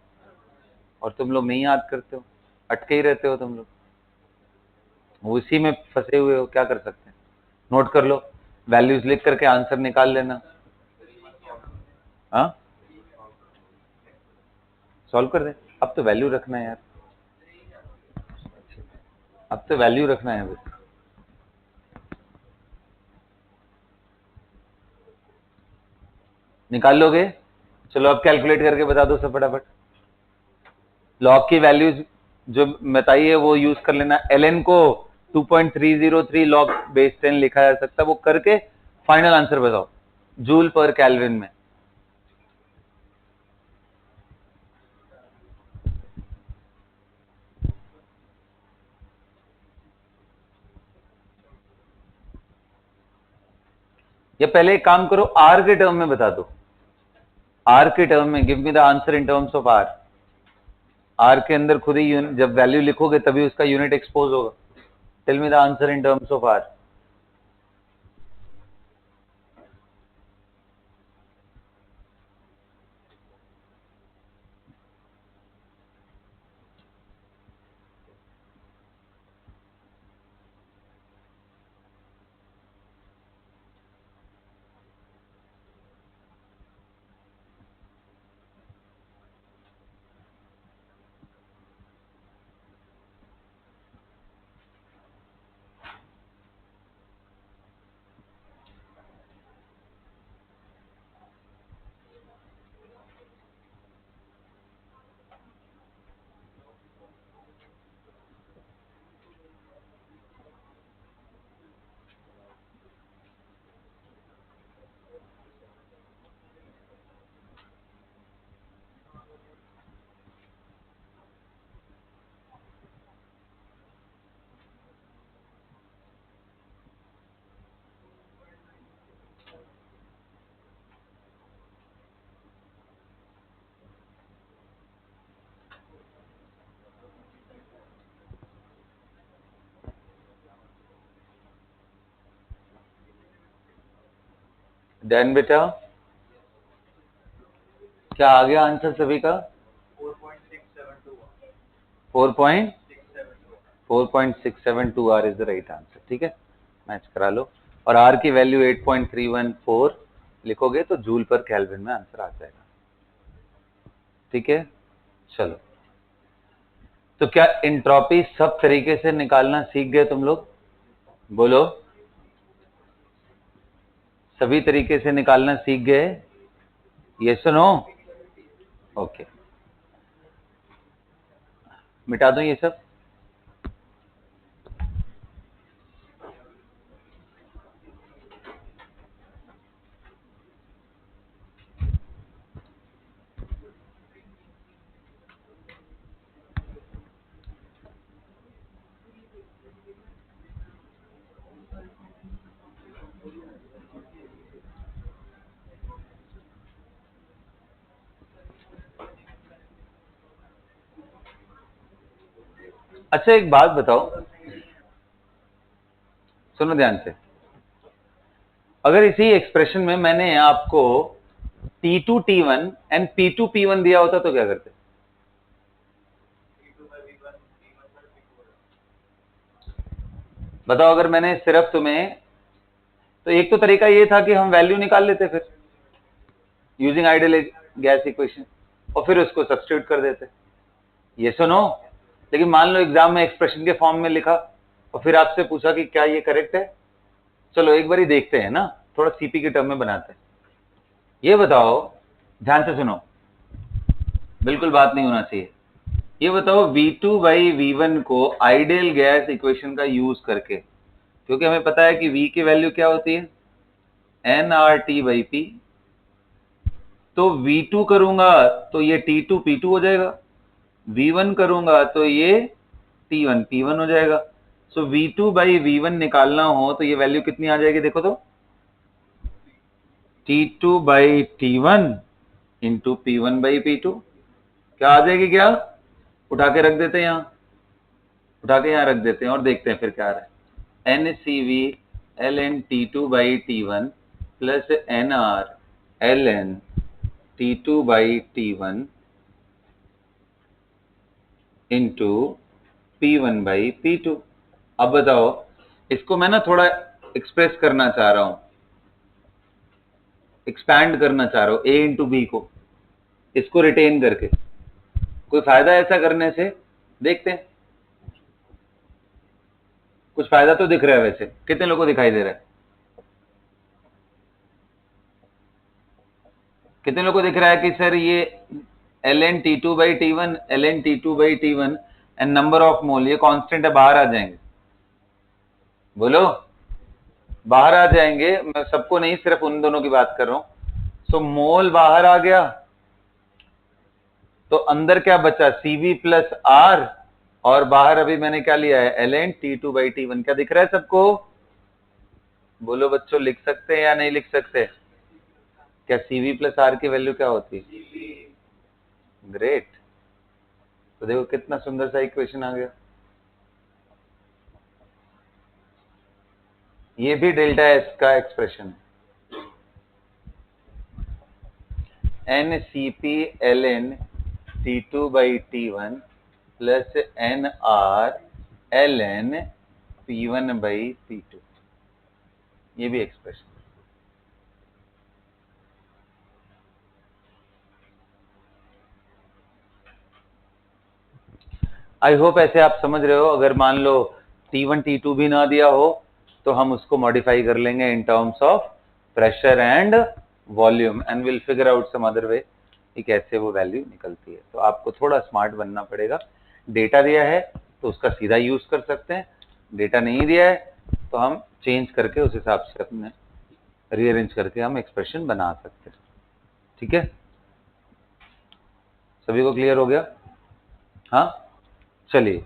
और तुम लोग नहीं याद करते हो, अटके ही रहते हो तुम लोग, उसी में फंसे हुए हो, क्या कर सकते हैं। नोट कर लो, वैल्यूज लिख करके आंसर निकाल लेना। हाँ सॉल्व कर दे, अब तो वैल्यू रखना है यार, अब तो वैल्यू रखना है बस। निकाल लोगे, चलो अब कैलकुलेट करके बता दो सब फटाफट। लॉग की वैल्यूज जो बताई है वो यूज कर लेना, ln को 2.303 लॉग बेस 10 लिखा जा सकता है, वो करके फाइनल आंसर बताओ जूल पर केल्विन में। या पहले एक काम करो, आर के टर्म में बता दो, आर के टर्म में give me the answer in terms of R. R के अंदर खुद ही जब वैल्यू लिखोगे तभी उसका यूनिट एक्सपोज होगा। Tell me the answer in terms of R. Done बेटा, क्या आ गया आंसर सभी का? 4.672 R is the right answer. ठीक है, मैच करा लो, और आर की वैल्यू 8.314 लिखोगे तो जूल पर केल्विन में आंसर आ जाएगा। ठीक है, चलो तो क्या इंट्रोपी सब तरीके से निकालना सीख गए तुम लोग? बोलो, सभी तरीके से निकालना सीख गए? ये सुनो, ओके, मिटा दो ये सब। अच्छा एक बात बताओ, सुनो ध्यान से, अगर इसी एक्सप्रेशन में मैंने आपको T2T1 एंड P2P1 दिया होता तो क्या करते? बताओ, अगर मैंने सिर्फ तुम्हें, तो एक तो तरीका ये था कि हम वैल्यू निकाल लेते फिर यूजिंग आइडियल गैस इक्वेशन और फिर उसको सब्स्टिट्यूट कर देते, ये सुनो। लेकिन मान लो एग्जाम में एक्सप्रेशन के फॉर्म में लिखा और फिर आपसे पूछा कि क्या ये करेक्ट है? चलो एक बार ही देखते हैं ना, थोड़ा सीपी के टर्म में बनाते हैं। ये बताओ, ध्यान से सुनो, बिल्कुल बात नहीं होना चाहिए। ये बताओ V2 बाई V1 को आइडियल गैस इक्वेशन का यूज करके, क्योंकि हमें पता है कि V की वैल्यू क्या होती है, nRT बाई P, तो V2 करूंगा तो ये T2 P2 हो जाएगा, V1 करूंगा तो ये T1 P1 हो जाएगा। सो V2 बाई V1 निकालना हो तो ये वैल्यू कितनी आ जाएगी, देखो तो, T2 by T1 into P1 by P2, क्या आ जाएगी? क्या उठा के रख देते हैं, यहाँ उठा के यहाँ रख देते हैं और देखते हैं फिर क्या आ रहा है। NCV ln T2 by T1 plus NR ln T2 by T1 into P1 by P2। अब बताओ, इसको मैं ना थोड़ा एक्सप्रेस करना चाह रहा हूं, एक्सपैंड करना चाह रहा हूं A इंटू बी को, इसको रिटेन करके। कोई फायदा ऐसा करने से? देखते हैं, कुछ फायदा तो दिख रहा है वैसे, कितने लोगों को दिखाई दे रहा है? कितने लोगों को दिख रहा है कि सर ये ln T2 by T1 ln T2 by T1 and number of mole ये कांस्टेंट है, बाहर आ जाएंगे? बोलो, बाहर आ जाएंगे, मैं सबको नहीं सिर्फ उन दोनों की बात कर रहा हूं। सो मोल बाहर आ गया तो अंदर क्या बचा, CV प्लस R, और बाहर अभी मैंने क्या लिया है, ln T2 बाई T1। क्या दिख रहा है सबको? बोलो बच्चों, लिख सकते हैं या नहीं लिख सकते? क्या CV प्लस R की वैल्यू क्या होती है? ग्रेट, तो देखो कितना सुंदर सा इक्वेशन आ गया। ये भी डेल्टा एस का एक्सप्रेशन है, NCP ln T2 by T1 plus NR ln P1 by P2, ये भी एक्सप्रेशन। आई होप ऐसे आप समझ रहे हो। अगर मान लो T1 T2 भी ना दिया हो तो हम उसको मॉडिफाई कर लेंगे in terms of pressure and volume and will figure out some other way कि कैसे वो वैल्यू निकलती है। तो आपको थोड़ा स्मार्ट बनना पड़ेगा। डेटा दिया है तो उसका सीधा यूज कर सकते हैं, डेटा नहीं दिया है तो हम चेंज करके उस हिसाब से अपने रीअरेंज करके हम एक्सप्रेशन बना सकते हैं। ठीक है, सभी को क्लियर हो गया? हाँ, चलिए,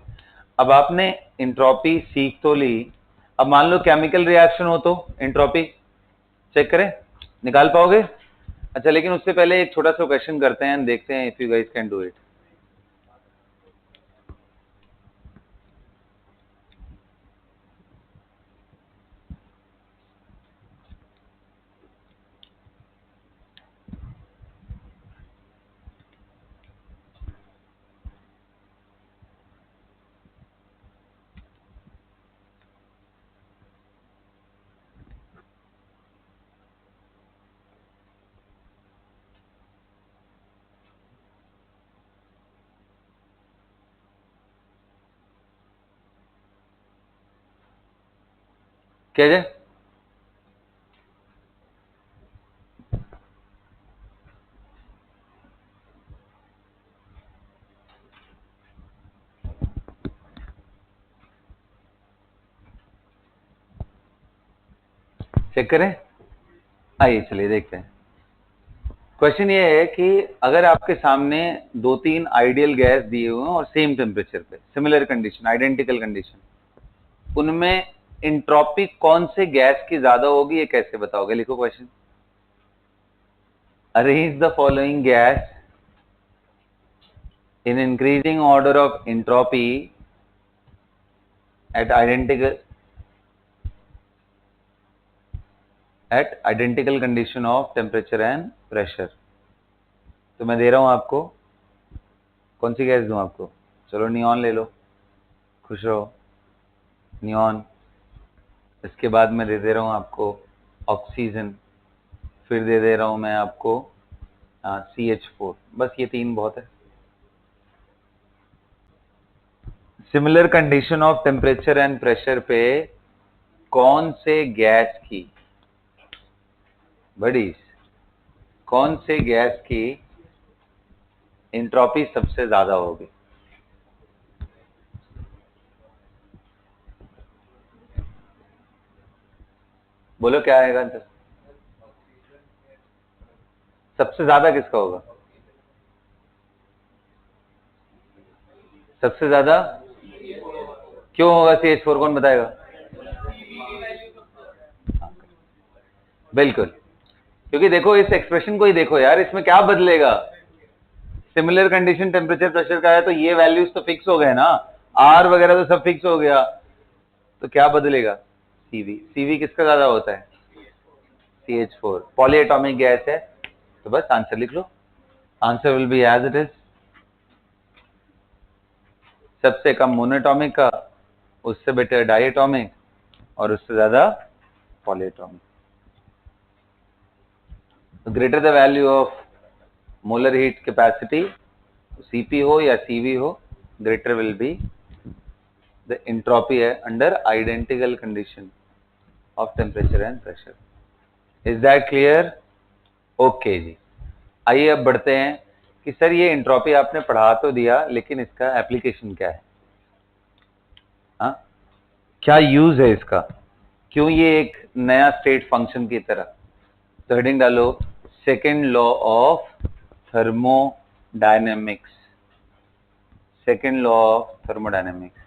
अब आपने इंट्रोपी सीख तो ली। अब मान लो केमिकल रिएक्शन हो तो इंट्रोपी चेक करें, निकाल पाओगे? अच्छा, लेकिन उससे पहले एक छोटा सा क्वेश्चन करते हैं, देखते हैं if you guys can do it. क्या है? चेक करें, आइए चलिए देखते हैं। क्वेश्चन ये है कि अगर आपके सामने 2-3 आइडियल गैस दिए हुए हैं और सेम टेम्परेचर पे, सिमिलर कंडीशन, आइडेंटिकल कंडीशन, उनमें इंट्रोपी कौन से गैस की ज्यादा होगी, ये कैसे बताओगे? लिखो question. Arrange the following gas in increasing order of entropy at identical condition of temperature and pressure। तो मैं दे रहा हूं आपको, कौन सी गैस दूं आपको? चलो नियॉन ले लो, खुश रहो, नियॉन। इसके बाद मैं दे रहा हूं आपको ऑक्सीजन, फिर दे रहा हूं मैं आपको CH4। बस ये 3 बहुत है। Similar condition of temperature and pressure पे कौन से गैस की, बड़ी कौन से गैस की एंट्रोपी सबसे ज्यादा होगी? बोलो क्या आएगा आंसर? सबसे ज्यादा किसका होगा? सबसे ज्यादा क्यों होगा CH4? कौन बताएगा? बिल्कुल, क्योंकि देखो इस एक्सप्रेशन को ही देखो यार, इसमें क्या बदलेगा? सिमिलर कंडीशन टेम्परेचर प्रेशर का है तो ये वैल्यूज तो फिक्स हो गए ना, आर वगैरह तो सब फिक्स हो गया, तो क्या बदलेगा? सीवी। सीवी किसका ज्यादा होता है? CH4। पॉलीएटॉमिक गैस है, तो बस आंसर लिख लो। Answer will be as it is. सबसे कम मोनोटॉमिक का, उससे बेटर डाइएटॉमिक, और उससे ज्यादा polyatomic. Greater the value of molar heat capacity, CP हो या CV हो, greater will be the entropy है under identical condition of temperature and pressure. Is that clear? Okay जी, आइए अब बढ़ते हैं कि सर ये एंट्रोपी आपने पढ़ा तो दिया, लेकिन इसका एप्लीकेशन क्या है? हाँ, क्या यूज है इसका? क्यों ये एक नया स्टेट फंक्शन की तरह? तो हेडिंग डालो, second law of thermodynamics. Second law of thermodynamics.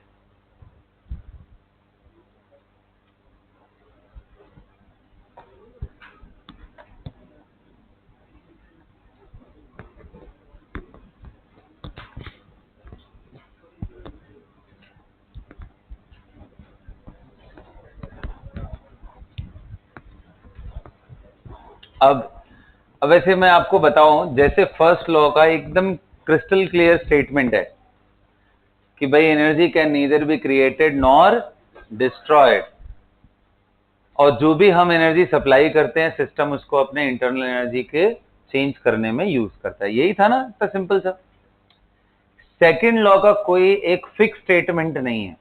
अब वैसे मैं आपको बताऊं, जैसे फर्स्ट लॉ का एकदम क्रिस्टल क्लियर स्टेटमेंट है कि भाई energy can neither be created nor destroyed, और जो भी हम एनर्जी सप्लाई करते हैं सिस्टम उसको अपने इंटरनल एनर्जी के चेंज करने में यूज करता है। यही था ना, इतना सिंपल सा। सेकेंड लॉ का कोई एक फिक्स स्टेटमेंट नहीं है।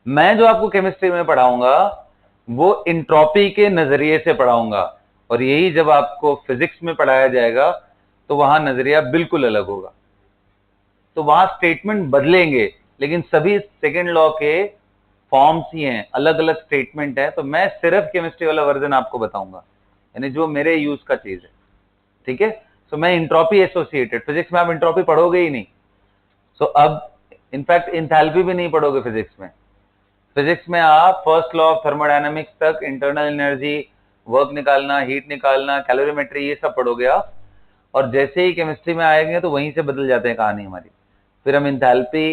मैं जो आपको केमिस्ट्री में पढ़ाऊंगा वो इंट्रोपी के नजरिए से पढ़ाऊंगा, और यही जब आपको फिजिक्स में पढ़ाया जाएगा तो वहां नजरिया बिल्कुल अलग होगा। तो वहां स्टेटमेंट बदलेंगे, लेकिन सभी सेकेंड लॉ के फॉर्म्स ही हैं, अलग अलग स्टेटमेंट है। तो मैं सिर्फ केमिस्ट्री वाला वर्जन आपको बताऊंगा, यानी जो मेरे यूज का चीज है, ठीक है? सो मैं इंट्रोपी एसोसिएटेड, फिजिक्स में आप इंट्रोपी पढ़ोगे ही नहीं। सो अब इनफैक्ट इंथैल्पी भी नहीं पढ़ोगे फिजिक्स में। फिजिक्स में आप फर्स्ट लॉ ऑफ थर्मोडायनामिक्स तक इंटरनल एनर्जी, वर्क निकालना, हीट निकालना, कैलोरीमेट्री, ये सब पढ़ोगे आप। और जैसे ही केमिस्ट्री में आएंगे तो वहीं से बदल जाते हैं कहानी हमारी। फिर हम इंथैल्पी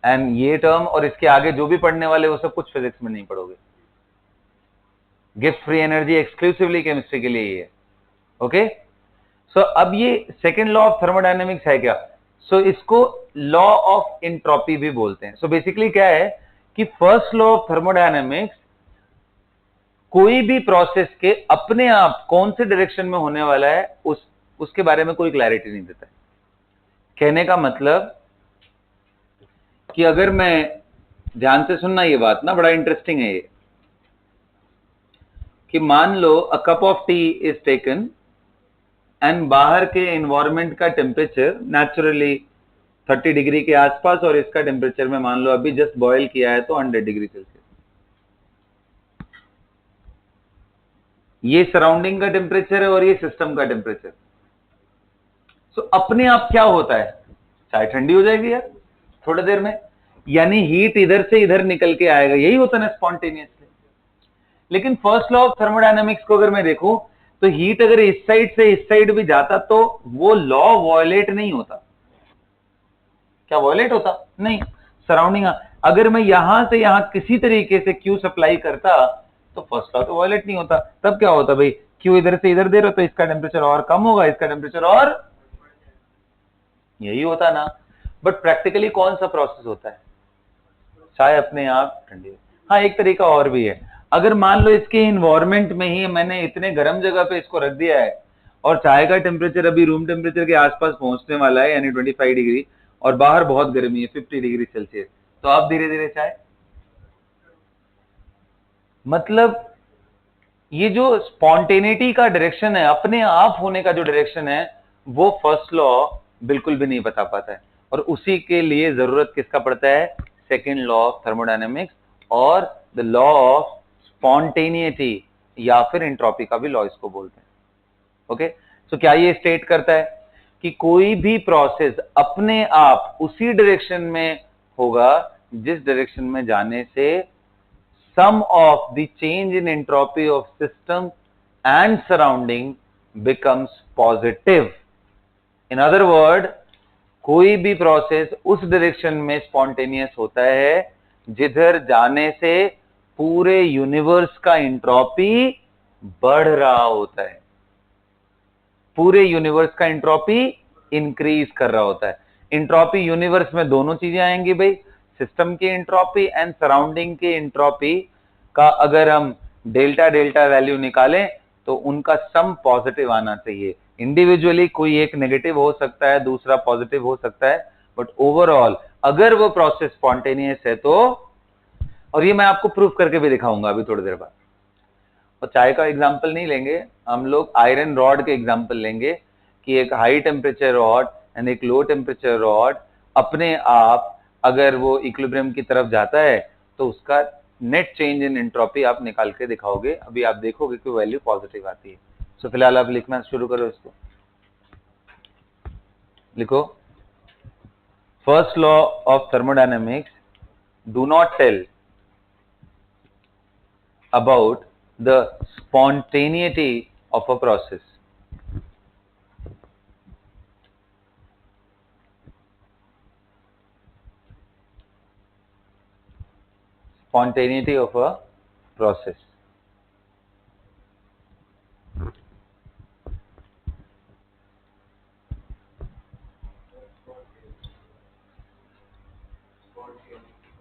एंड ये टर्म और इसके आगे जो भी पढ़ने वाले वो सब कुछ फिजिक्स में नहीं पढ़ोगे। Gibbs free energy exclusively chemistry के लिए ही है। ओके, सो अब ये सेकेंड लॉ ऑफ थर्मोडायनेमिक्स है क्या? सो इसको लॉ ऑफ एंट्रोपी भी बोलते हैं। सो बेसिकली क्या है कि फर्स्ट लॉ ऑफ थर्मोडायनेमिक्स कोई भी प्रोसेस के अपने आप कौन से डायरेक्शन में होने वाला है उसके बारे में कोई क्लैरिटी नहीं देता है। कहने का मतलब कि अगर मैं, ध्यान से सुनना ये बात ना, बड़ा इंटरेस्टिंग है ये। कि मान लो a cup of tea is taken and बाहर के एनवायरमेंट का टेम्परेचर नेचुरली 30 डिग्री के आसपास और इसका टेम्परेचर में मान लो अभी जस्ट बॉयल किया है तो 100 डिग्री सेल्सियस। ये सराउंडिंग का टेम्परेचर है और ये सिस्टम का टेम्परेचर। सो अपने आप क्या होता है, चाय ठंडी हो जाएगी यार थोड़ी देर में, यानी हीट इधर से इधर निकल के आएगा, यही होता है ना स्पॉन्टेनियसली। लेकिन फर्स्ट लॉ ऑफ थर्मोडायनेमिक्स को अगर मैं देखूं तो हीट अगर इस साइड से इस साइड भी जाता तो वो लॉ वॉयलेट नहीं होता। क्या वॉयलेट होता? नहीं। सराउंडिंग अगर मैं यहां से यहां किसी तरीके से क्यू सप्लाई करता तो फर्स्ट लॉ तो वॉयलेट नहीं होता। तब क्या होता भाई, क्यू इधर से इधर दे रहे हो तो इसका टेम्परेचर और कम होगा, इसका टेम्परेचर और, यही होता ना। बट प्रैक्टिकली कौन सा प्रोसेस होता है, चाय अपने आप ठंडी। हाँ, एक तरीका और भी है। अगर मान लो इसके इन्वायरमेंट में ही मैंने इतने गर्म जगह पे इसको रख दिया है और चाय का टेम्परेचर अभी रूम टेम्परेचर के आसपास पहुंचने वाला है, यानी 25 डिग्री, और बाहर बहुत गर्मी है 50 डिग्री सेल्सियस, तो आप धीरे धीरे चाय, मतलब ये जो स्पॉन्टेनिटी का डायरेक्शन है, अपने आप होने का जो डायरेक्शन है, वो फर्स्ट लॉ बिल्कुल भी नहीं बता पाता है। और उसी के लिए जरूरत किसका पड़ता है, सेकेंड लॉ ऑफ थर्मोडायनेमिक्स और द लॉ ऑफ स्पॉन्टेनिटी, या फिर एंट्रोपी का भी लॉ इसको बोलते हैं। ओके, तो क्या ये स्टेट करता है कि कोई भी प्रोसेस अपने आप उसी डायरेक्शन में होगा जिस डायरेक्शन में जाने से sum of the change in entropy of system and surrounding becomes positive. In other word, कोई भी प्रोसेस उस डायरेक्शन में स्पॉन्टेनियस होता है जिधर जाने से पूरे यूनिवर्स का एंट्रोपी बढ़ रहा होता है, पूरे यूनिवर्स का एंट्रोपी इंक्रीज कर रहा होता है। एंट्रोपी यूनिवर्स में दोनों चीजें आएंगी भाई, सिस्टम की एंट्रोपी एंड सराउंडिंग की एंट्रोपी का अगर हम डेल्टा डेल्टा वैल्यू निकालें तो उनका सम पॉजिटिव आना चाहिए। इंडिविजुअली कोई एक नेगेटिव हो सकता है, दूसरा पॉजिटिव हो सकता है, बट ओवरऑल अगर वो प्रोसेस स्पॉन्टेनियस है तो, और ये मैं आपको प्रूफ करके भी दिखाऊंगा अभी थोड़ी देर बाद। और चाय का एग्जाम्पल नहीं लेंगे हम लोग, आयरन रॉड के एग्जाम्पल लेंगे कि एक हाई टेम्परेचर रॉड एंड एक लो टेम्परेचर रॉड अपने आप अगर वो इक्विलिब्रियम की तरफ जाता है तो उसका नेट चेंज इन एंट्रोपी आप निकाल के दिखाओगे, अभी आप देखोगे कि वैल्यू पॉजिटिव आती है। सो फिलहाल आप लिखना शुरू करो इसको, लिखो, first law of thermodynamics, do not tell about the spontaneity of a process. Spontaneity of a process.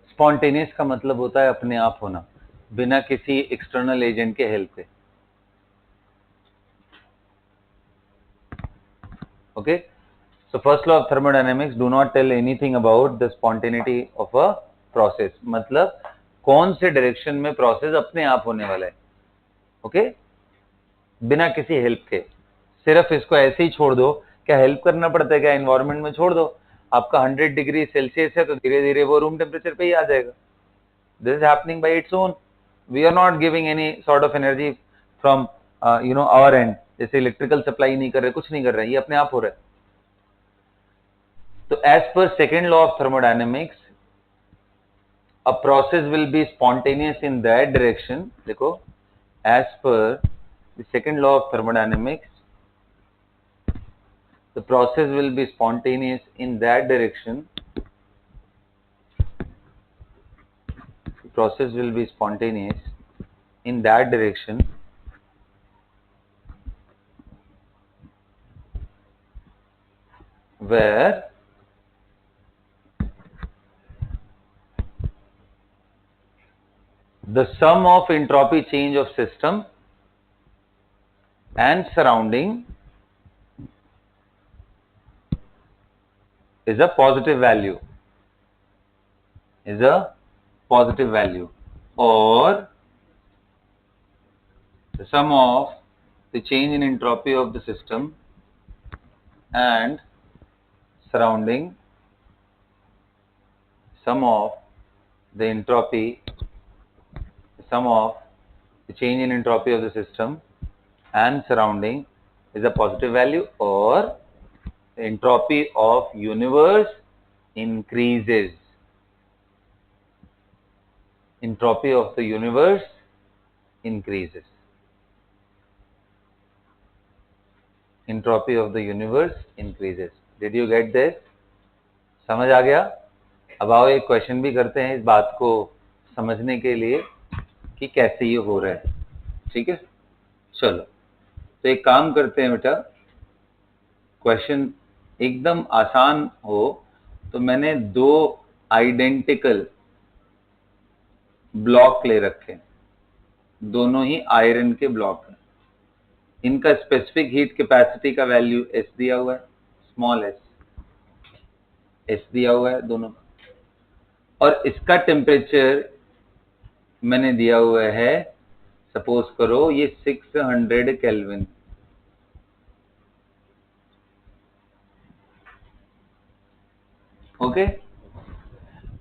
Spontaneous का मतलब होता है अपने आप होना, बिना किसी एक्सटर्नल एजेंट के हेल्प के। Okay, so first law of thermodynamics, do not tell anything about the spontaneity of a process, मतलब कौन से डायरेक्शन में प्रोसेस अपने आप होने वाला है। ओके, बिना किसी हेल्प के, सिर्फ इसको ऐसे ही छोड़ दो, क्या हेल्प करना पड़ता है क्या, एनवायरमेंट में छोड़ दो, आपका 100 डिग्री सेल्सियस है तो धीरे धीरे वो रूम टेम्परेचर पे ही आ जाएगा। This is happening by its own. We are not giving any sort of energy from our end. जैसे इलेक्ट्रिकल सप्लाई नहीं कर रहे, कुछ नहीं कर रहे, ये अपने आप हो रहा है। तो as per second law of thermodynamics, a process will be spontaneous in that direction. देखो, as per the second law of thermodynamics, the process will be spontaneous in that direction. The process will be spontaneous in that direction where the sum of entropy change of system and surrounding is a positive value, is a positive value, or the sum of the change in entropy of the system and surrounding, sum of the entropy, sum of the change in entropy of the system and surrounding is a positive value, or the entropy of universe increases. Entropy of the universe increases. Entropy of the universe increases. Did you get this? समझ आ गया? अब आओ एक question भी करते हैं इस बात को समझने के लिए कि कैसे ये हो रहा है। ठीक है, चलो तो एक काम करते हैं बेटा, क्वेश्चन एकदम आसान हो तो मैंने दो आइडेंटिकल ब्लॉक ले रखे, दोनों ही आयरन के ब्लॉक हैं। इनका स्पेसिफिक हीट कैपेसिटी का वैल्यू एस दिया हुआ है, स्मॉल एस दिया हुआ है दोनों का, और इसका टेम्परेचर मैंने दिया हुआ है, सपोज करो ये 600 केल्विन। ओके,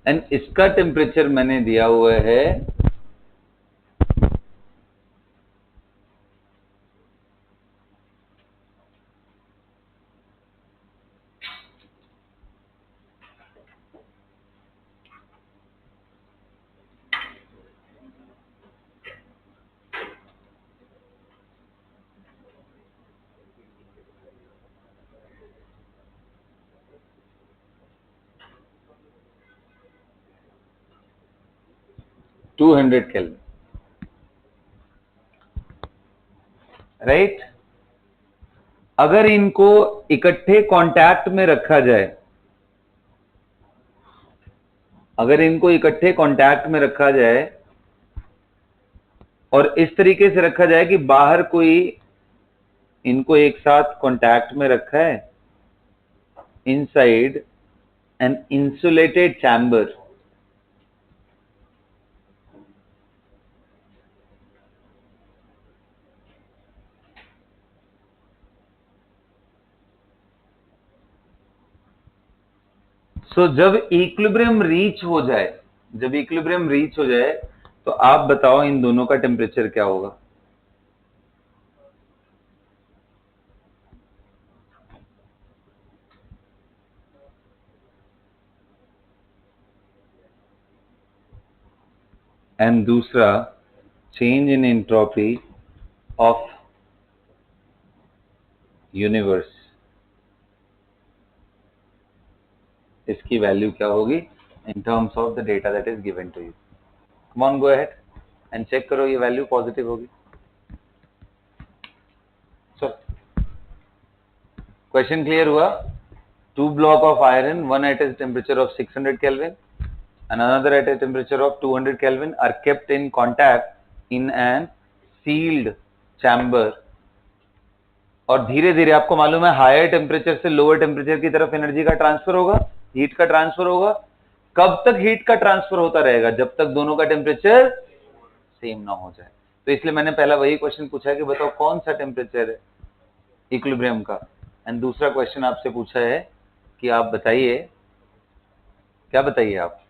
एंड इसका टेम्परेचर मैंने दिया हुआ है 200 केल्विन, राइट। अगर इनको इकट्ठे कांटेक्ट में रखा जाए, अगर इनको इकट्ठे कांटेक्ट में रखा जाए और इस तरीके से रखा जाए कि बाहर कोई, इनको एक साथ कांटेक्ट में रखा है इनसाइड एन इंसुलेटेड चैम्बर, सो जब इक्विलिब्रियम रीच हो जाए, जब इक्विलिब्रियम रीच हो जाए तो आप बताओ इन दोनों का टेम्परेचर क्या होगा? एंड दूसरा change in entropy of universe, इसकी वैल्यू क्या होगी in terms of the data that is given to you? Come on, go ahead and check करो ये वैल्यू पॉजिटिव होगी। सो क्वेश्चन क्लियर हुआ? Two block of iron, one at a temperature of 600 kelvin and another at a temperature of 200 Kelvin are kept in contact in an sealed chamber, और धीरे धीरे आपको मालूम है हायर टेम्परेचर से lower temperature की तरफ एनर्जी का ट्रांसफर होगा, हीट का ट्रांसफर होगा। कब तक हीट का ट्रांसफर होता रहेगा? जब तक दोनों का टेम्परेचर सेम ना हो जाए। तो इसलिए मैंने पहला वही क्वेश्चन पूछा है कि बताओ कौन सा टेम्परेचर है इक्विलिब्रियम का, एंड दूसरा क्वेश्चन आपसे पूछा है कि आप बताइए, क्या बताइए आप,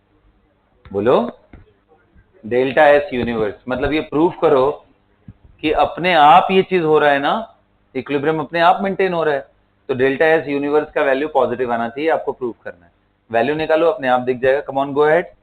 बोलो। डेल्टा एस यूनिवर्स, मतलब ये प्रूफ करो कि अपने आप ये चीज हो रहा है ना, इक्विलिब्रियम अपने आप मेंटेन हो रहा है, तो डेल्टा एस यूनिवर्स का वैल्यू पॉजिटिव आना चाहिए, आपको प्रूफ करना है। वैल्यू निकालो, अपने आप दिख जाएगा। कम ऑन, गो अहेड।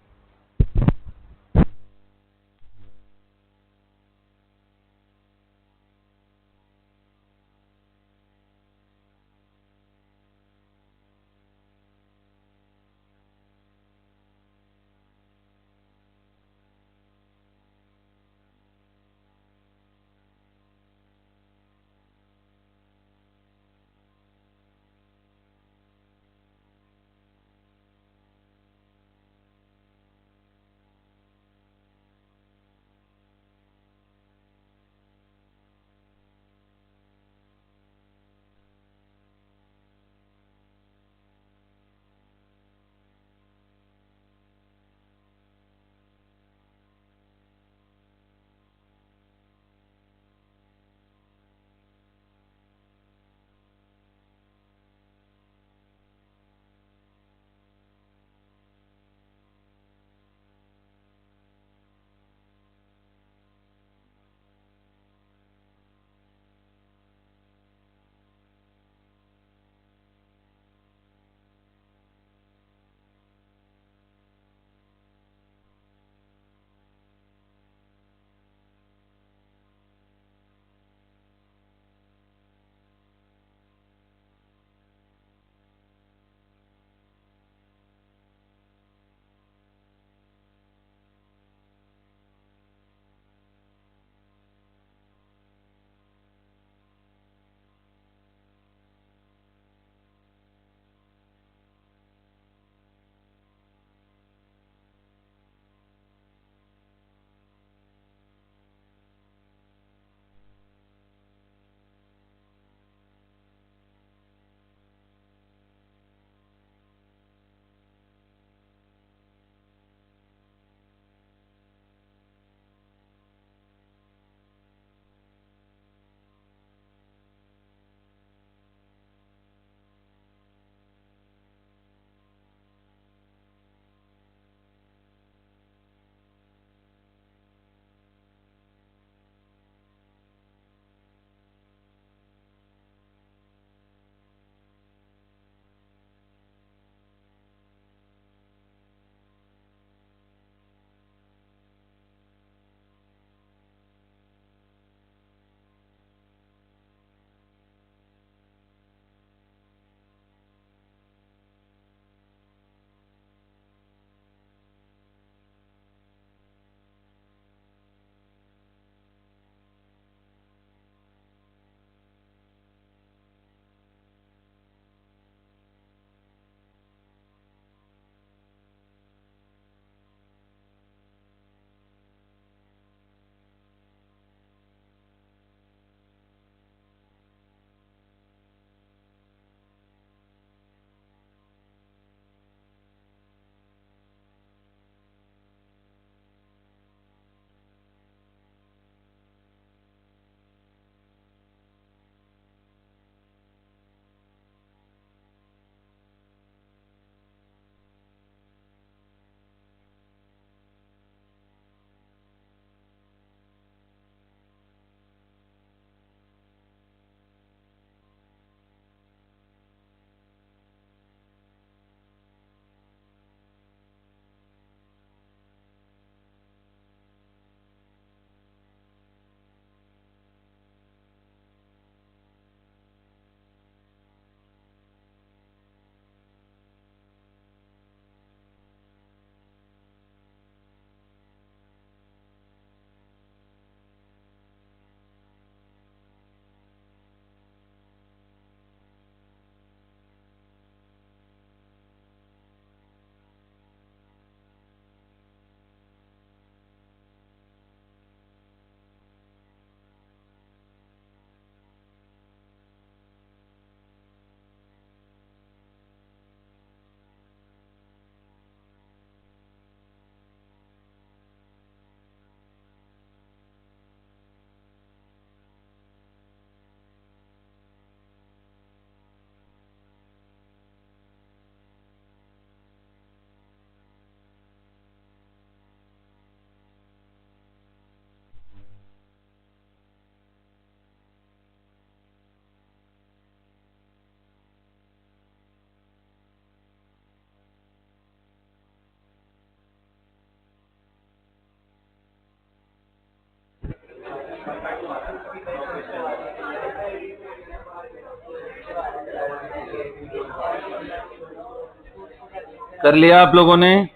कर लिया आप लोगों ने?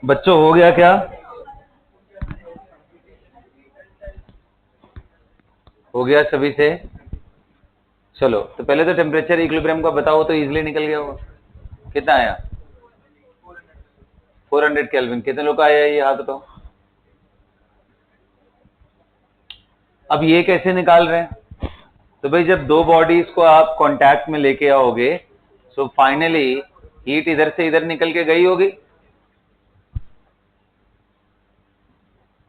बच्चों हो गया क्या? हो गया सभी से? चलो तो पहले तो टेम्परेचर इक्विलिब्रियम का बताओ तो इजीली निकल गया होगा। कितना आया? 400 केल्विन। कितने लोग का आया ये हाथ उठाओ। अब ये कैसे निकाल रहे हैं? तो भाई जब दो बॉडीज को आप कांटेक्ट में लेके आओगे सो फाइनली हीट इधर से इधर निकल के गई होगी,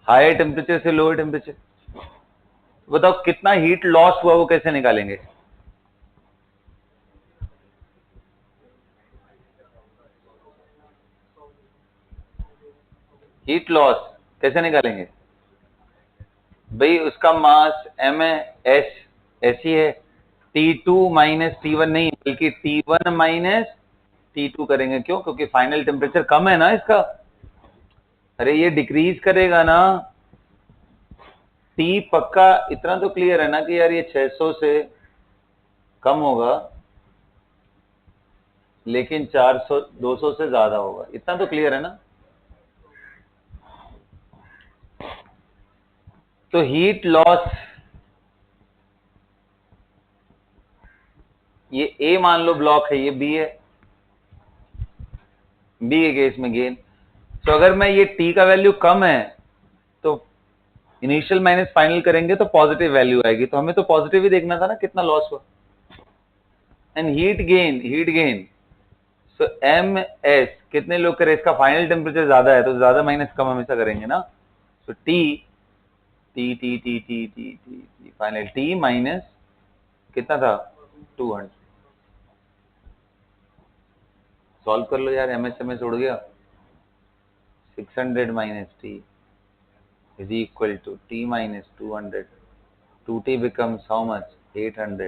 हायर टेम्परेचर से लोअर टेम्परेचर। बताओ कितना हीट लॉस हुआ, वो कैसे निकालेंगे? हीट लॉस कैसे निकालेंगे? भाई उसका मास m है, s ऐसी है, T2 माइनस T1 नहीं बल्कि T1 माइनस T2 करेंगे। क्यों? क्योंकि फाइनल टेम्परेचर कम है ना इसका। अरे ये डिक्रीज करेगा ना। T पक्का इतना तो क्लियर है ना कि यार ये 600 से कम होगा लेकिन 400 200 से ज्यादा होगा, इतना तो क्लियर है ना। तो हीट लॉस, ये ए मान लो ब्लॉक है, ये बी है, बी के केस में गेन। तो अगर मैं ये टी का वैल्यू कम है तो इनिशियल माइनस फाइनल करेंगे तो पॉजिटिव वैल्यू आएगी, तो हमें तो पॉजिटिव ही देखना था ना कितना लॉस हुआ। And heat gain so M S कितने लोग करें, इसका फाइनल टेम्परेचर ज्यादा है तो ज्यादा माइनस कम हमेशा करेंगे ना। तो T T T T T T T final T minus कितना था 200। सॉल्व कर लो यार, एमएस उड़ गया। 600 minus T is equal to t minus 200. 2t becomes how much? 800.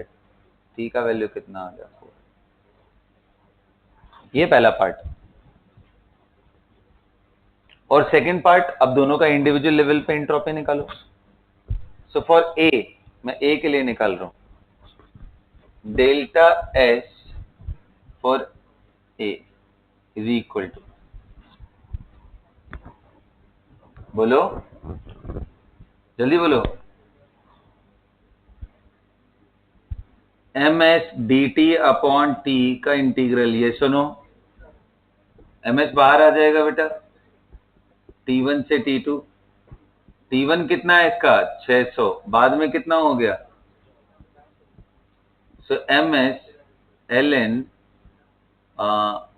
t का वैल्यू कितना आ गया? 4। ये पहला पार्ट। और सेकंड पार्ट, अब दोनों का इंडिविजुअल लेवल पे एंट्रोपी निकालो। सो फॉर ए, मैं ए के लिए निकाल रहा हूं, delta S for A is equal to, बोलो जल्दी बोलो, M S D T upon T का इंटीग्रल। ये सुनो, एम एस बाहर आ जाएगा बेटा, T1 से T2। T1 कितना है इसका? 600, बाद में कितना हो गया? So M S L N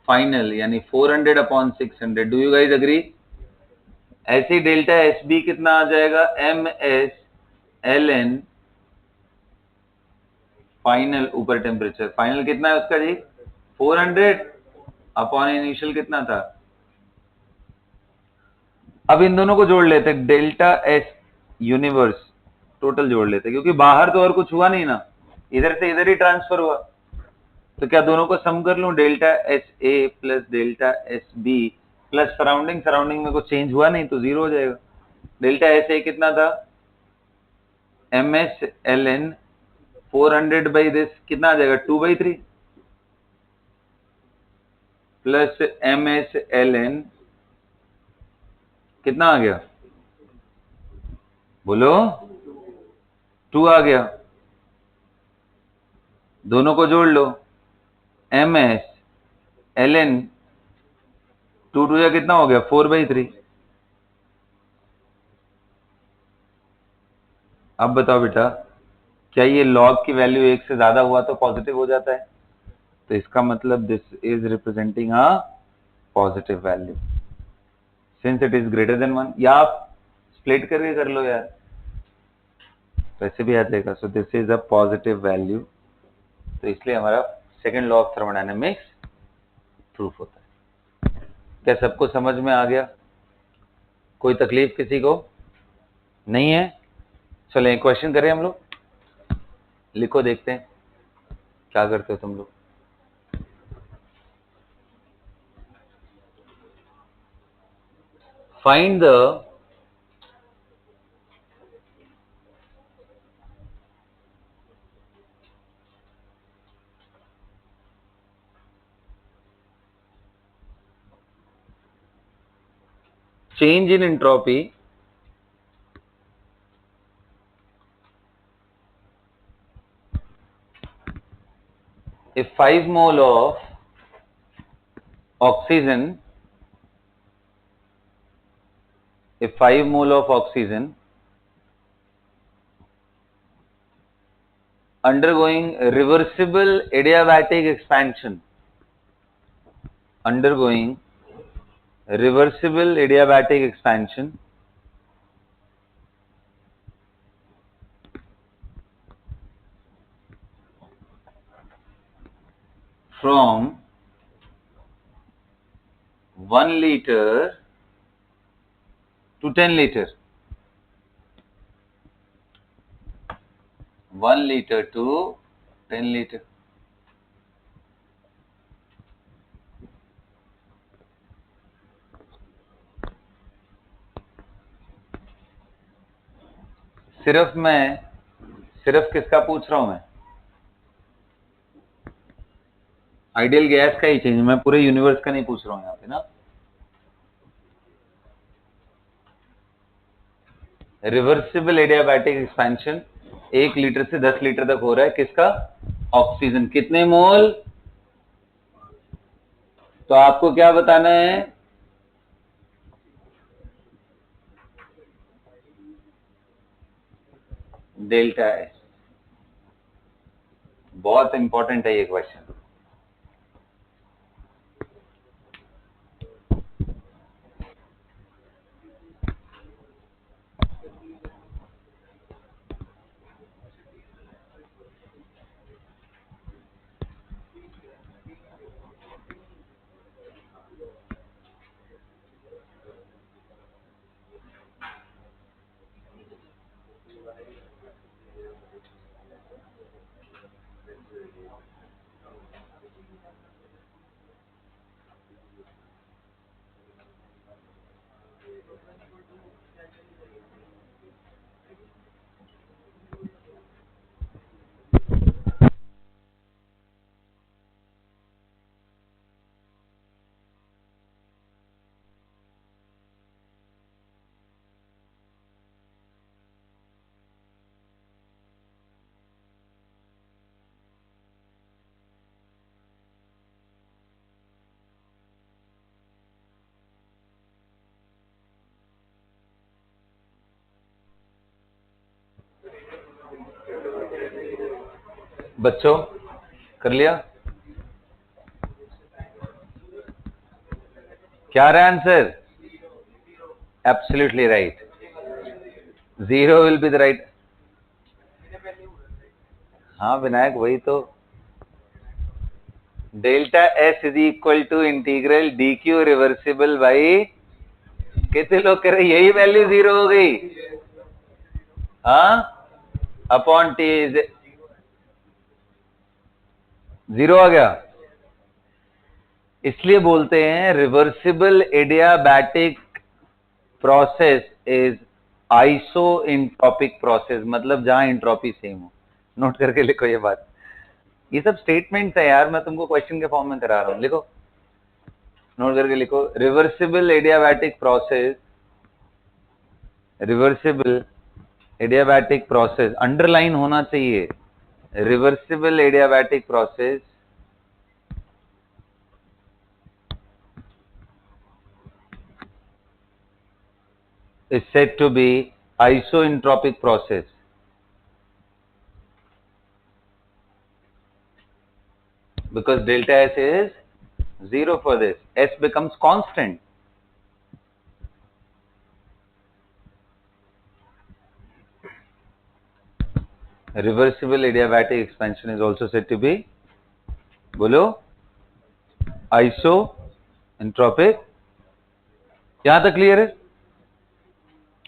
final यानी 400 upon 600। Do you guys agree? ऐसे डेल्टा एस बी कितना आ जाएगा? M S L N final ऊपर टेम्परेचर, फाइनल कितना है उसका जी? 400 अपॉन इनिशियल कितना था। अब इन दोनों को जोड़ लेते, डेल्टा एस यूनिवर्स टोटल जोड़ लेते, क्योंकि बाहर तो और कुछ हुआ नहीं ना, इधर से इधर ही ट्रांसफर हुआ। तो क्या दोनों को सम कर लूं, delta S A plus delta S B plus surrounding, surrounding में कुछ चेंज हुआ नहीं तो जीरो हो जाएगा। डेल्टा एस ए कितना था? M S L N 400 by this कितना आ जाएगा? 2/3 plus M S L N कितना आ गया? बोलो 2 आ गया। दोनों को जोड़ लो, एम एस एल एन 2 या कितना हो गया? 4/3। अब बताओ बेटा, क्या ये लॉग की वैल्यू 1 से ज्यादा हुआ तो पॉजिटिव हो जाता है? तो इसका मतलब this is representing a positive value since it is greater than 1। या आप स्प्लिट करके कर लो यार, वैसे भी आ जाएगा। So this is a positive value, तो इसलिए हमारा second law of thermodynamics proof होता है। क्या सबको समझ में आ गया? कोई तकलीफ किसी को नहीं है? चलो क्वेश्चन करें हम लोग, लिखो देखते हैं क्या करते हो तुम लोग। Find the change in entropy if 5 mole of oxygen, if 5 mole of oxygen undergoing reversible adiabatic expansion, undergoing reversible adiabatic expansion from 1 liter to 10 liter, 1 liter to 10 liter. सिर्फ किसका पूछ रहा हूं मैं? आइडियल गैस का ही चेंज, मैं पूरे universe का नहीं पूछ रहा हूं यहाँ पे ना। रिवर्सिबल एडियाबैटिक एक्सपेंशन 1 लीटर से 10 लीटर तक हो रहा है, किसका? ऑक्सीजन। कितने मोल? तो आपको क्या बताना है? Delta S. बहुत इंपॉर्टेंट है ये क्वेश्चन। बच्चों कर लिया? क्या रहा answer? Absolutely right, 0 will be the right. हाँ विनायक, वही तो। Delta S is equal to integral D Q reversible by, कितने लोग कह रहे यही वैल्यू 0 हो गई? हाँ, अपॉन टी इज 0 आ गया। इसलिए बोलते हैं reversible adiabatic process is isoentropic process, मतलब जहां एंट्रोपी सेम हो। नोट करके लिखो ये बात। ये सब स्टेटमेंट्स है यार, मैं तुमको क्वेश्चन के फॉर्म में करा रहा हूं। लिखो, नोट करके लिखो। Reversible adiabatic process, reversible adiabatic process underline होना चाहिए। Reversible adiabatic process is said to be isoentropic process because delta S is 0 for this. S becomes constant. Reversible adiabatic expansion is also said to be, बोलो, isoentropic। यहां तक clear है?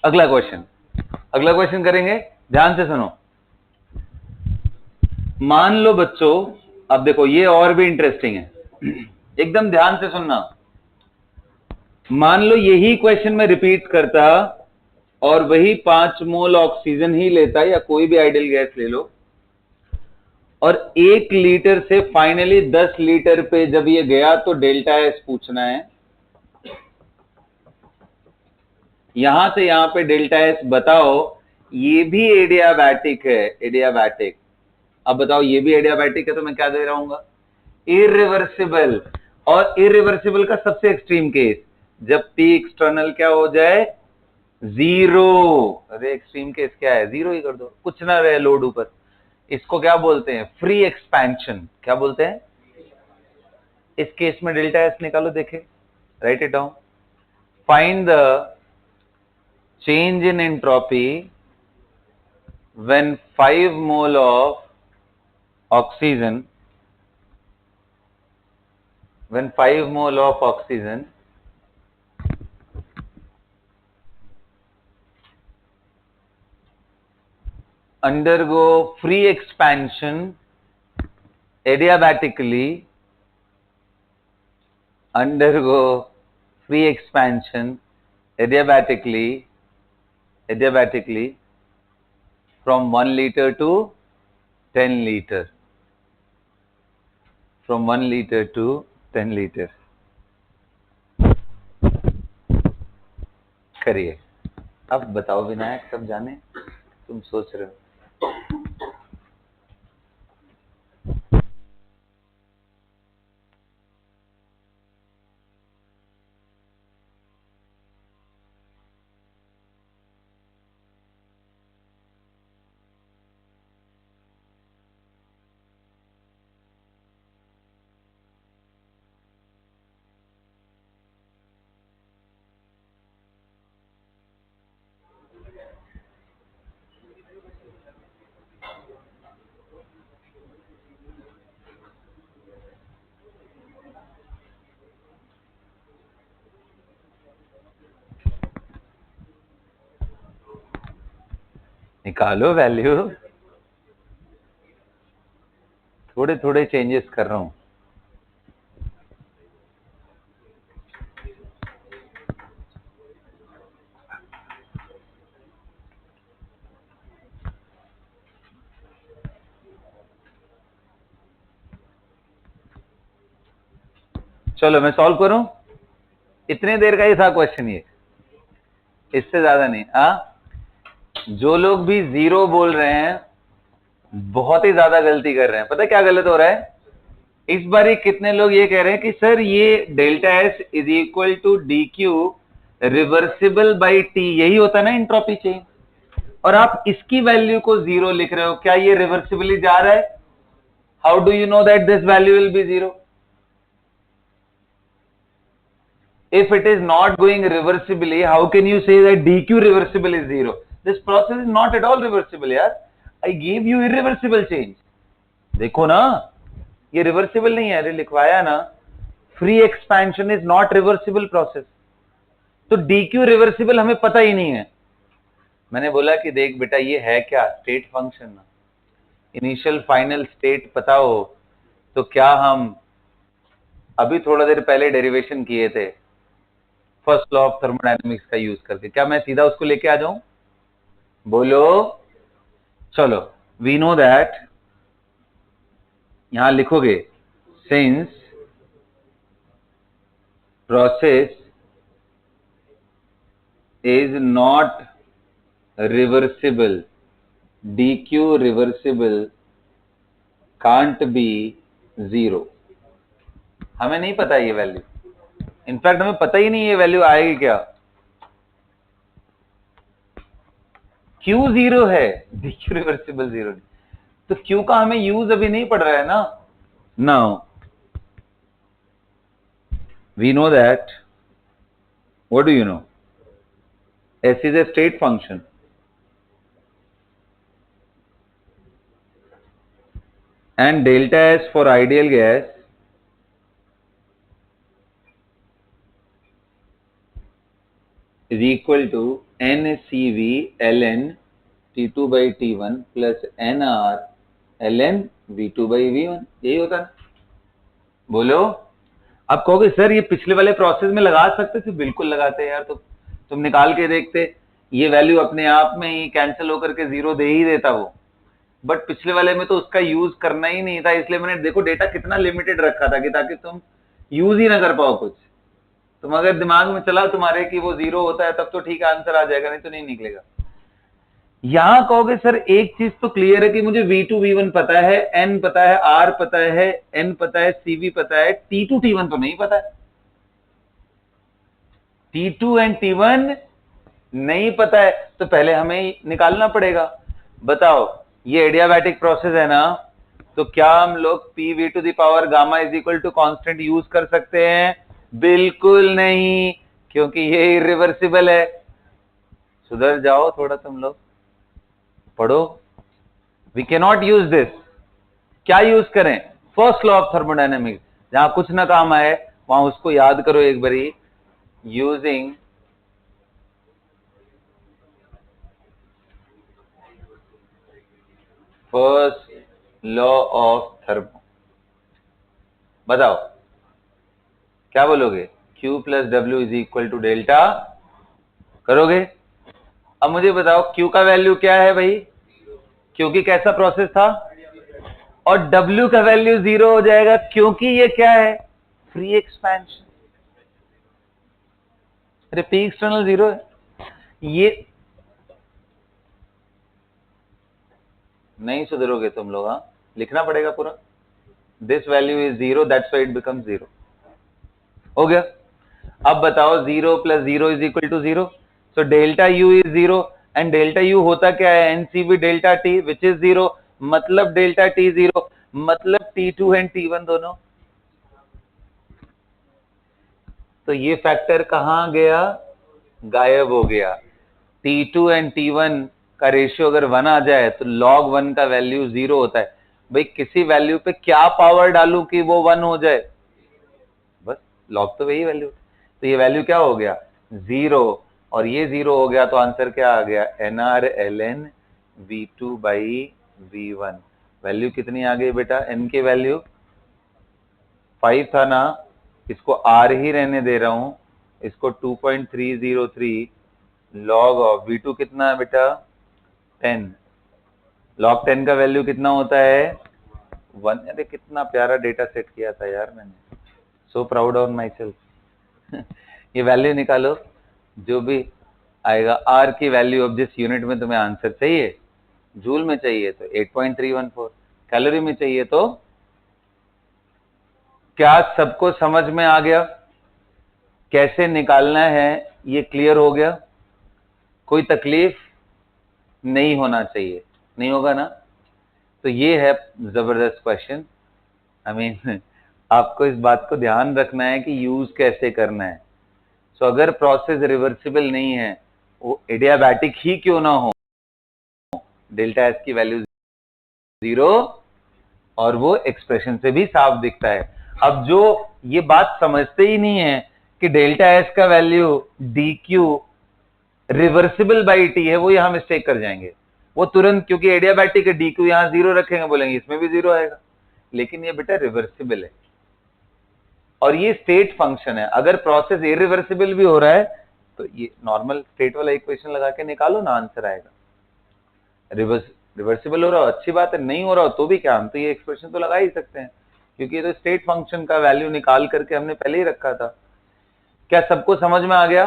अगला question करेंगे, ध्यान से सुनो। मान लो बच्चों, अब देखो ये और भी इंटरेस्टिंग है, एकदम ध्यान से सुनना। मान लो यही क्वेश्चन में रिपीट करता और वही 5 मोल ऑक्सीजन ही लेता, या कोई भी आइडियल गैस ले लो, और 1 लीटर से फाइनली 10 लीटर पे जब ये गया तो डेल्टा एस पूछना है। यहां से यहां पे डेल्टा एस बताओ, ये भी एडियाबैटिक है, एडियाबैटिक। अब बताओ ये भी एडियाबैटिक है तो मैं क्या दे रहा हूँ? इरिवर्सिबल। और इरिवर्सिबल का सबसे एक्सट्रीम केस जब पी एक्सटर्नल क्या हो जाए? जीरो। अरे एक्सट्रीम केस क्या है? जीरो ही कर दो, कुछ ना रहे लोड ऊपर। इसको क्या बोलते हैं? Free expansion. क्या बोलते हैं? इस केस में डेल्टा एस निकालो, देखे, right it down. Find the change in entropy when 5 mole of oxygen when 5 mole of oxygen undergo free expansion adiabatically, undergo free expansion adiabatically from 1 liter to 10 liter, from 1 liter to 10 liter। करिए। अब बताओ विनायक, सब जाने, तुम सोच रहे हो। निकालो वैल्यू, थोड़े थोड़े चेंजेस कर रहा हूं। चलो मैं सॉल्व करूं। इतने देर का ही था क्वेश्चन ये, इससे ज्यादा नहीं। जो लोग भी जीरो बोल रहे हैं बहुत ही ज्यादा गलती कर रहे हैं। पता है क्या गलत हो रहा है? इस बार कितने लोग ये कह रहे हैं कि सर ये delta S is equal to D Q reversible by T, यही होता है ना एंट्रोपी चेंज, और आप इसकी वैल्यू को जीरो लिख रहे हो। क्या ये रिवर्सिबली जा रहा है? How do you know that this value will be zero? If it is not going reversibly, how can you say that dq reversible is zero? This process is not at all reversible यार। I gave you irreversible change। देखो ना, ये reversible नहीं है, अरे लिखवाया ना, free expansion is not reversible process. तो dq रिवर्सिबल हमें पता ही नहीं है। मैंने बोला कि देख बेटा ये है क्या? स्टेट फंक्शन ना, इनिशियल फाइनल स्टेट पता हो तो क्या हम अभी थोड़ा देर पहले डेरिवेशन किए थे फर्स्ट लॉ ऑफ थर्मोडायनेमिक्स का यूज करके, क्या मैं सीधा उसको लेके आ जाऊं? बोलो। चलो, वी नो दैट, यहां लिखोगे since process is not reversible, dq reversible can't be zero. हमें नहीं पता ये वैल्यू, इनफैक्ट हमें पता ही नहीं ये वैल्यू आएगी क्या। Q जीरो है, dq रिवर्सिबल जीरो नहीं, तो Q का हमें यूज अभी नहीं पड़ रहा है ना। Now we know that, what do you know? S is a state function and delta S for ideal gas is equal to NCV ln T2 by T1 plus NR ln V2 by V1, यही होता है। बोलो। आप कहोगे sir ये पिछले वाले process में लगा सकते थे, बिल्कुल लगाते हैं यार। तो तुम निकाल के देखते, ये वैल्यू अपने आप में ही कैंसिल होकर के जीरो दे ही देता वो। बट पिछले वाले में तो उसका यूज करना ही नहीं था, इसलिए मैंने देखो डेटा कितना लिमिटेड रखा था कि ताकि तुम यूज ही ना कर पाओ कुछ। तुम अगर दिमाग में चला तुम्हारे कि वो 0 होता है तब तो ठीक है, आंसर आ जाएगा, नहीं तो नहीं निकलेगा। यहां कहोगे सर एक चीज तो क्लियर है कि मुझे V2 V1 पता है, N पता है, R पता है, N पता है, CV पता है, T2 T1 तो नहीं पता है। T2 एंड T1 नहीं पता है तो पहले हमें निकालना पड़ेगा। बताओ ये एडियाबैटिक प्रोसेस है ना, तो क्या हम लोग PV to the power gamma is equal to constant use कर सकते हैं? बिल्कुल नहीं, क्योंकि ये इरिवर्सिबल है। सुधर जाओ थोड़ा, तुम लोग पढ़ो। We can not use this. क्या यूज करें? First law of thermodynamics. जहां कुछ ना काम आए वहां उसको याद करो एक बारी। Using first law of thermo. बताओ क्या बोलोगे? Q plus W is equal to delta करोगे? अब मुझे बताओ Q का वैल्यू क्या है भाई, क्योंकि कैसा प्रोसेस था, और W का वैल्यू 0 हो जाएगा क्योंकि ये क्या है, फ्री एक्सपेंशन। अरे P एक्सटर्नल 0 है। ये नहीं सुधरोगे तुम लोग, हाँ लिखना पड़ेगा पूरा। This value is 0 that's why it becomes 0। हो गया। अब बताओ 0 plus 0 is equal to 0, so delta U is 0 and delta U होता क्या है, NCV delta T which is 0, मतलब डेल्टा T 0, मतलब T2 एंड T1 दोनों। तो ये फैक्टर कहां गया, गायब हो गया। T2 एंड T1 का रेशियो अगर 1 आ जाए तो log 1 का वैल्यू 0 होता है। भाई किसी वैल्यू पे क्या पावर डालूं कि वो 1 हो जाए, बस log तो वही वैल्यू। तो ये वैल्यू क्या हो गया, 0, और ये 0 हो गया तो आंसर क्या आ गया, NR ln V2 by V1। Value कितनी आ गई बेटा, N की वैल्यू 5 था ना, इसको R ही रहने दे रहा हूं, इसको 2.303 log ऑफ V2 कितना है बेटा 10, log 10 का वैल्यू कितना होता है 1। अरे कितना प्यारा डेटा सेट किया था यार मैंने, so proud on my self. ये वैल्यू निकालो जो भी आएगा, R की वैल्यू अब जिस यूनिट में तुम्हें आंसर चाहिए, जूल में चाहिए तो 8.314, कैलोरी में चाहिए तो। क्या सबको समझ में आ गया कैसे निकालना है, ये क्लियर हो गया? कोई तकलीफ नहीं होना चाहिए, नहीं होगा ना? तो ये है जबरदस्त क्वेश्चन। आई मीन आपको इस बात को ध्यान रखना है कि यूज कैसे करना है। सो अगर प्रोसेस रिवर्सिबल नहीं है, वो एडियाबैटिक ही क्यों ना हो, डेल्टा एस की वैल्यू 0 और वो एक्सप्रेशन से भी साफ दिखता है। अब जो ये बात समझते ही नहीं है कि डेल्टा एस का value D Q reversible by T है, वो यहां मिस्टेक कर जाएंगे। वो तुरंत, क्योंकि एडियाबैटिक है, डी क्यू यहां 0 रखेंगे, बोलेंगे इसमें भी 0 आएगा, लेकिन ये बेटा रिवर्सिबल है और ये स्टेट फंक्शन है। अगर प्रोसेस इरिवर्सिबल भी हो रहा है तो ये नॉर्मल स्टेट वाला इक्वेशन लगा के निकालो ना, आंसर आएगा। रिवर्सिबल हो रहा हो अच्छी बात है, नहीं हो रहा हो तो भी क्या, हम तो ये एक्सप्रेशन तो लगा ही सकते हैं, क्योंकि ये तो स्टेट फंक्शन का वैल्यू निकाल करके हमने पहले ही रखा था। क्या सबको समझ में आ गया?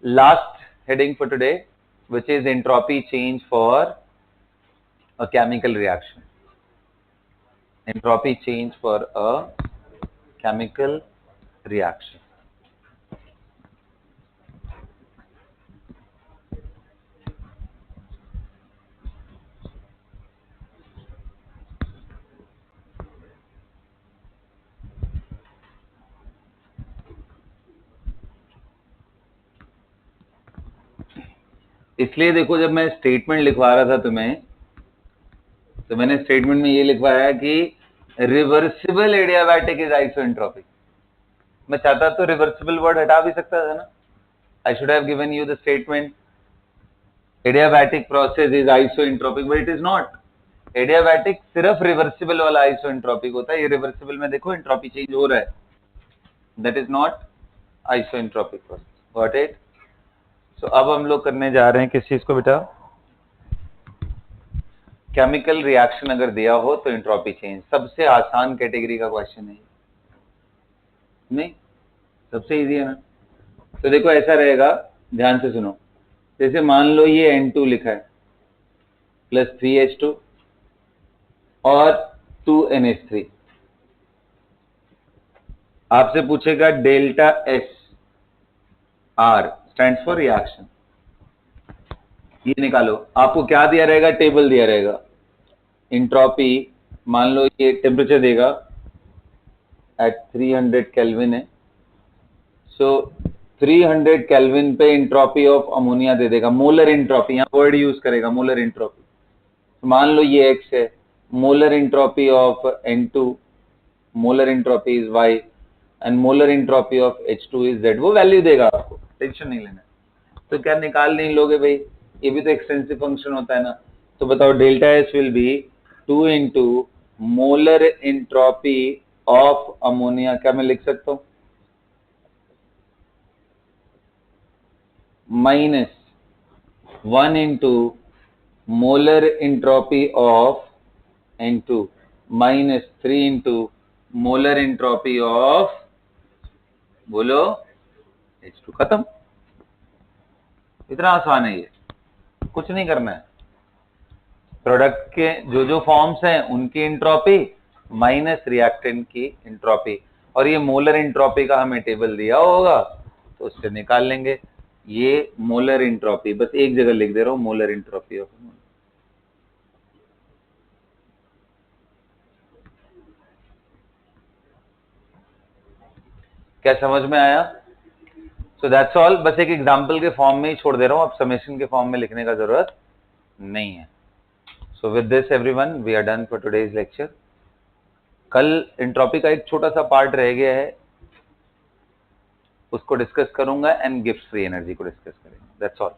Last heading for today, which is entropy change for a chemical reaction. Entropy change for a chemical reaction. इसलिए देखो जब मैं स्टेटमेंट लिखवा रहा था तुम्हें, तो मैंने स्टेटमेंट में ये लिखवाया कि रिवर्सिबल एडियाबैटिक इज आइसोएंट्रोपिक। मैं चाहता तो रिवर्सिबल वर्ड हटा भी सकता था ना, I should have given you the statement adiabatic process is isoentropic, but it is not. Adiabatic सिर्फ रिवर्सिबल वाला आइसोएंट्रोपिक होता है, ये रिवर्सिबल में देखो एंट्रोपी चेंज हो रहा है, that is not isoentropic process. Got it? So अब हम लोग करने जा रहे हैं किस चीज को बेटा, केमिकल रिएक्शन अगर दिया हो तो एंट्रोपी चेंज। सबसे आसान कैटेगरी का क्वेश्चन है नहीं, सबसे इजी है ना। तो देखो ऐसा रहेगा, ध्यान से सुनो। जैसे मान लो ये N2 लिखा है प्लस 3H2 और 2NH3। आपसे पूछेगा delta S, R stands for reaction, ये निकालो। आपको क्या दिया रहेगा, टेबल दिया रहेगा। इंट्रोपी, मान लो ये टेम्परेचर देगा एट 300 केल्विन है, सो 300 केल्विन पे इंट्रोपी ऑफ अमोनिया दे देगा, मोलर इंट्रोपी, यहां वर्ड यूज करेगा मोलर इंट्रोपी। मान लो ये X है, molar entropy of N2, molar entropy is Y and molar entropy of H2 is Z। वो वैल्यू देगा आपको, टेंशन नहीं लेना। तो क्या निकाल नहीं लोगे भाई, ये भी तो एक्सटेंसिव फंक्शन होता है ना। तो बताओ delta S will be 2 into molar entropy of ammonia. क्या मैं लिख सकता हूं, minus 1 into molar entropy of N2 minus 3 into molar entropy of, बोलो, H2। खत्म। इतना आसान है ये, कुछ नहीं करना है। प्रोडक्ट के जो जो फॉर्म्स हैं उनकी इंट्रोपी माइनस रिएक्टेंट की इंट्रोपी, और ये मोलर इंट्रोपी का हमें टेबल दिया होगा तो उससे निकाल लेंगे। ये मोलर इंट्रोपी, बस एक जगह लिख दे रहा हूं, मोलर इंट्रोपी ऑफ। क्या समझ में आया? So that's all. बस एक एग्जांपल के फॉर्म में ही छोड़ दे रहा हूं, अब समेशन के फॉर्म में लिखने का जरूरत नहीं है। So with this everyone we are done for today's lecture. कल एंट्रोपी का एक छोटा सा पार्ट रह गया है, उसको डिस्कस करूंगा एंड गिब्स फ्री एनर्जी को डिस्कस करेंगे। That's all.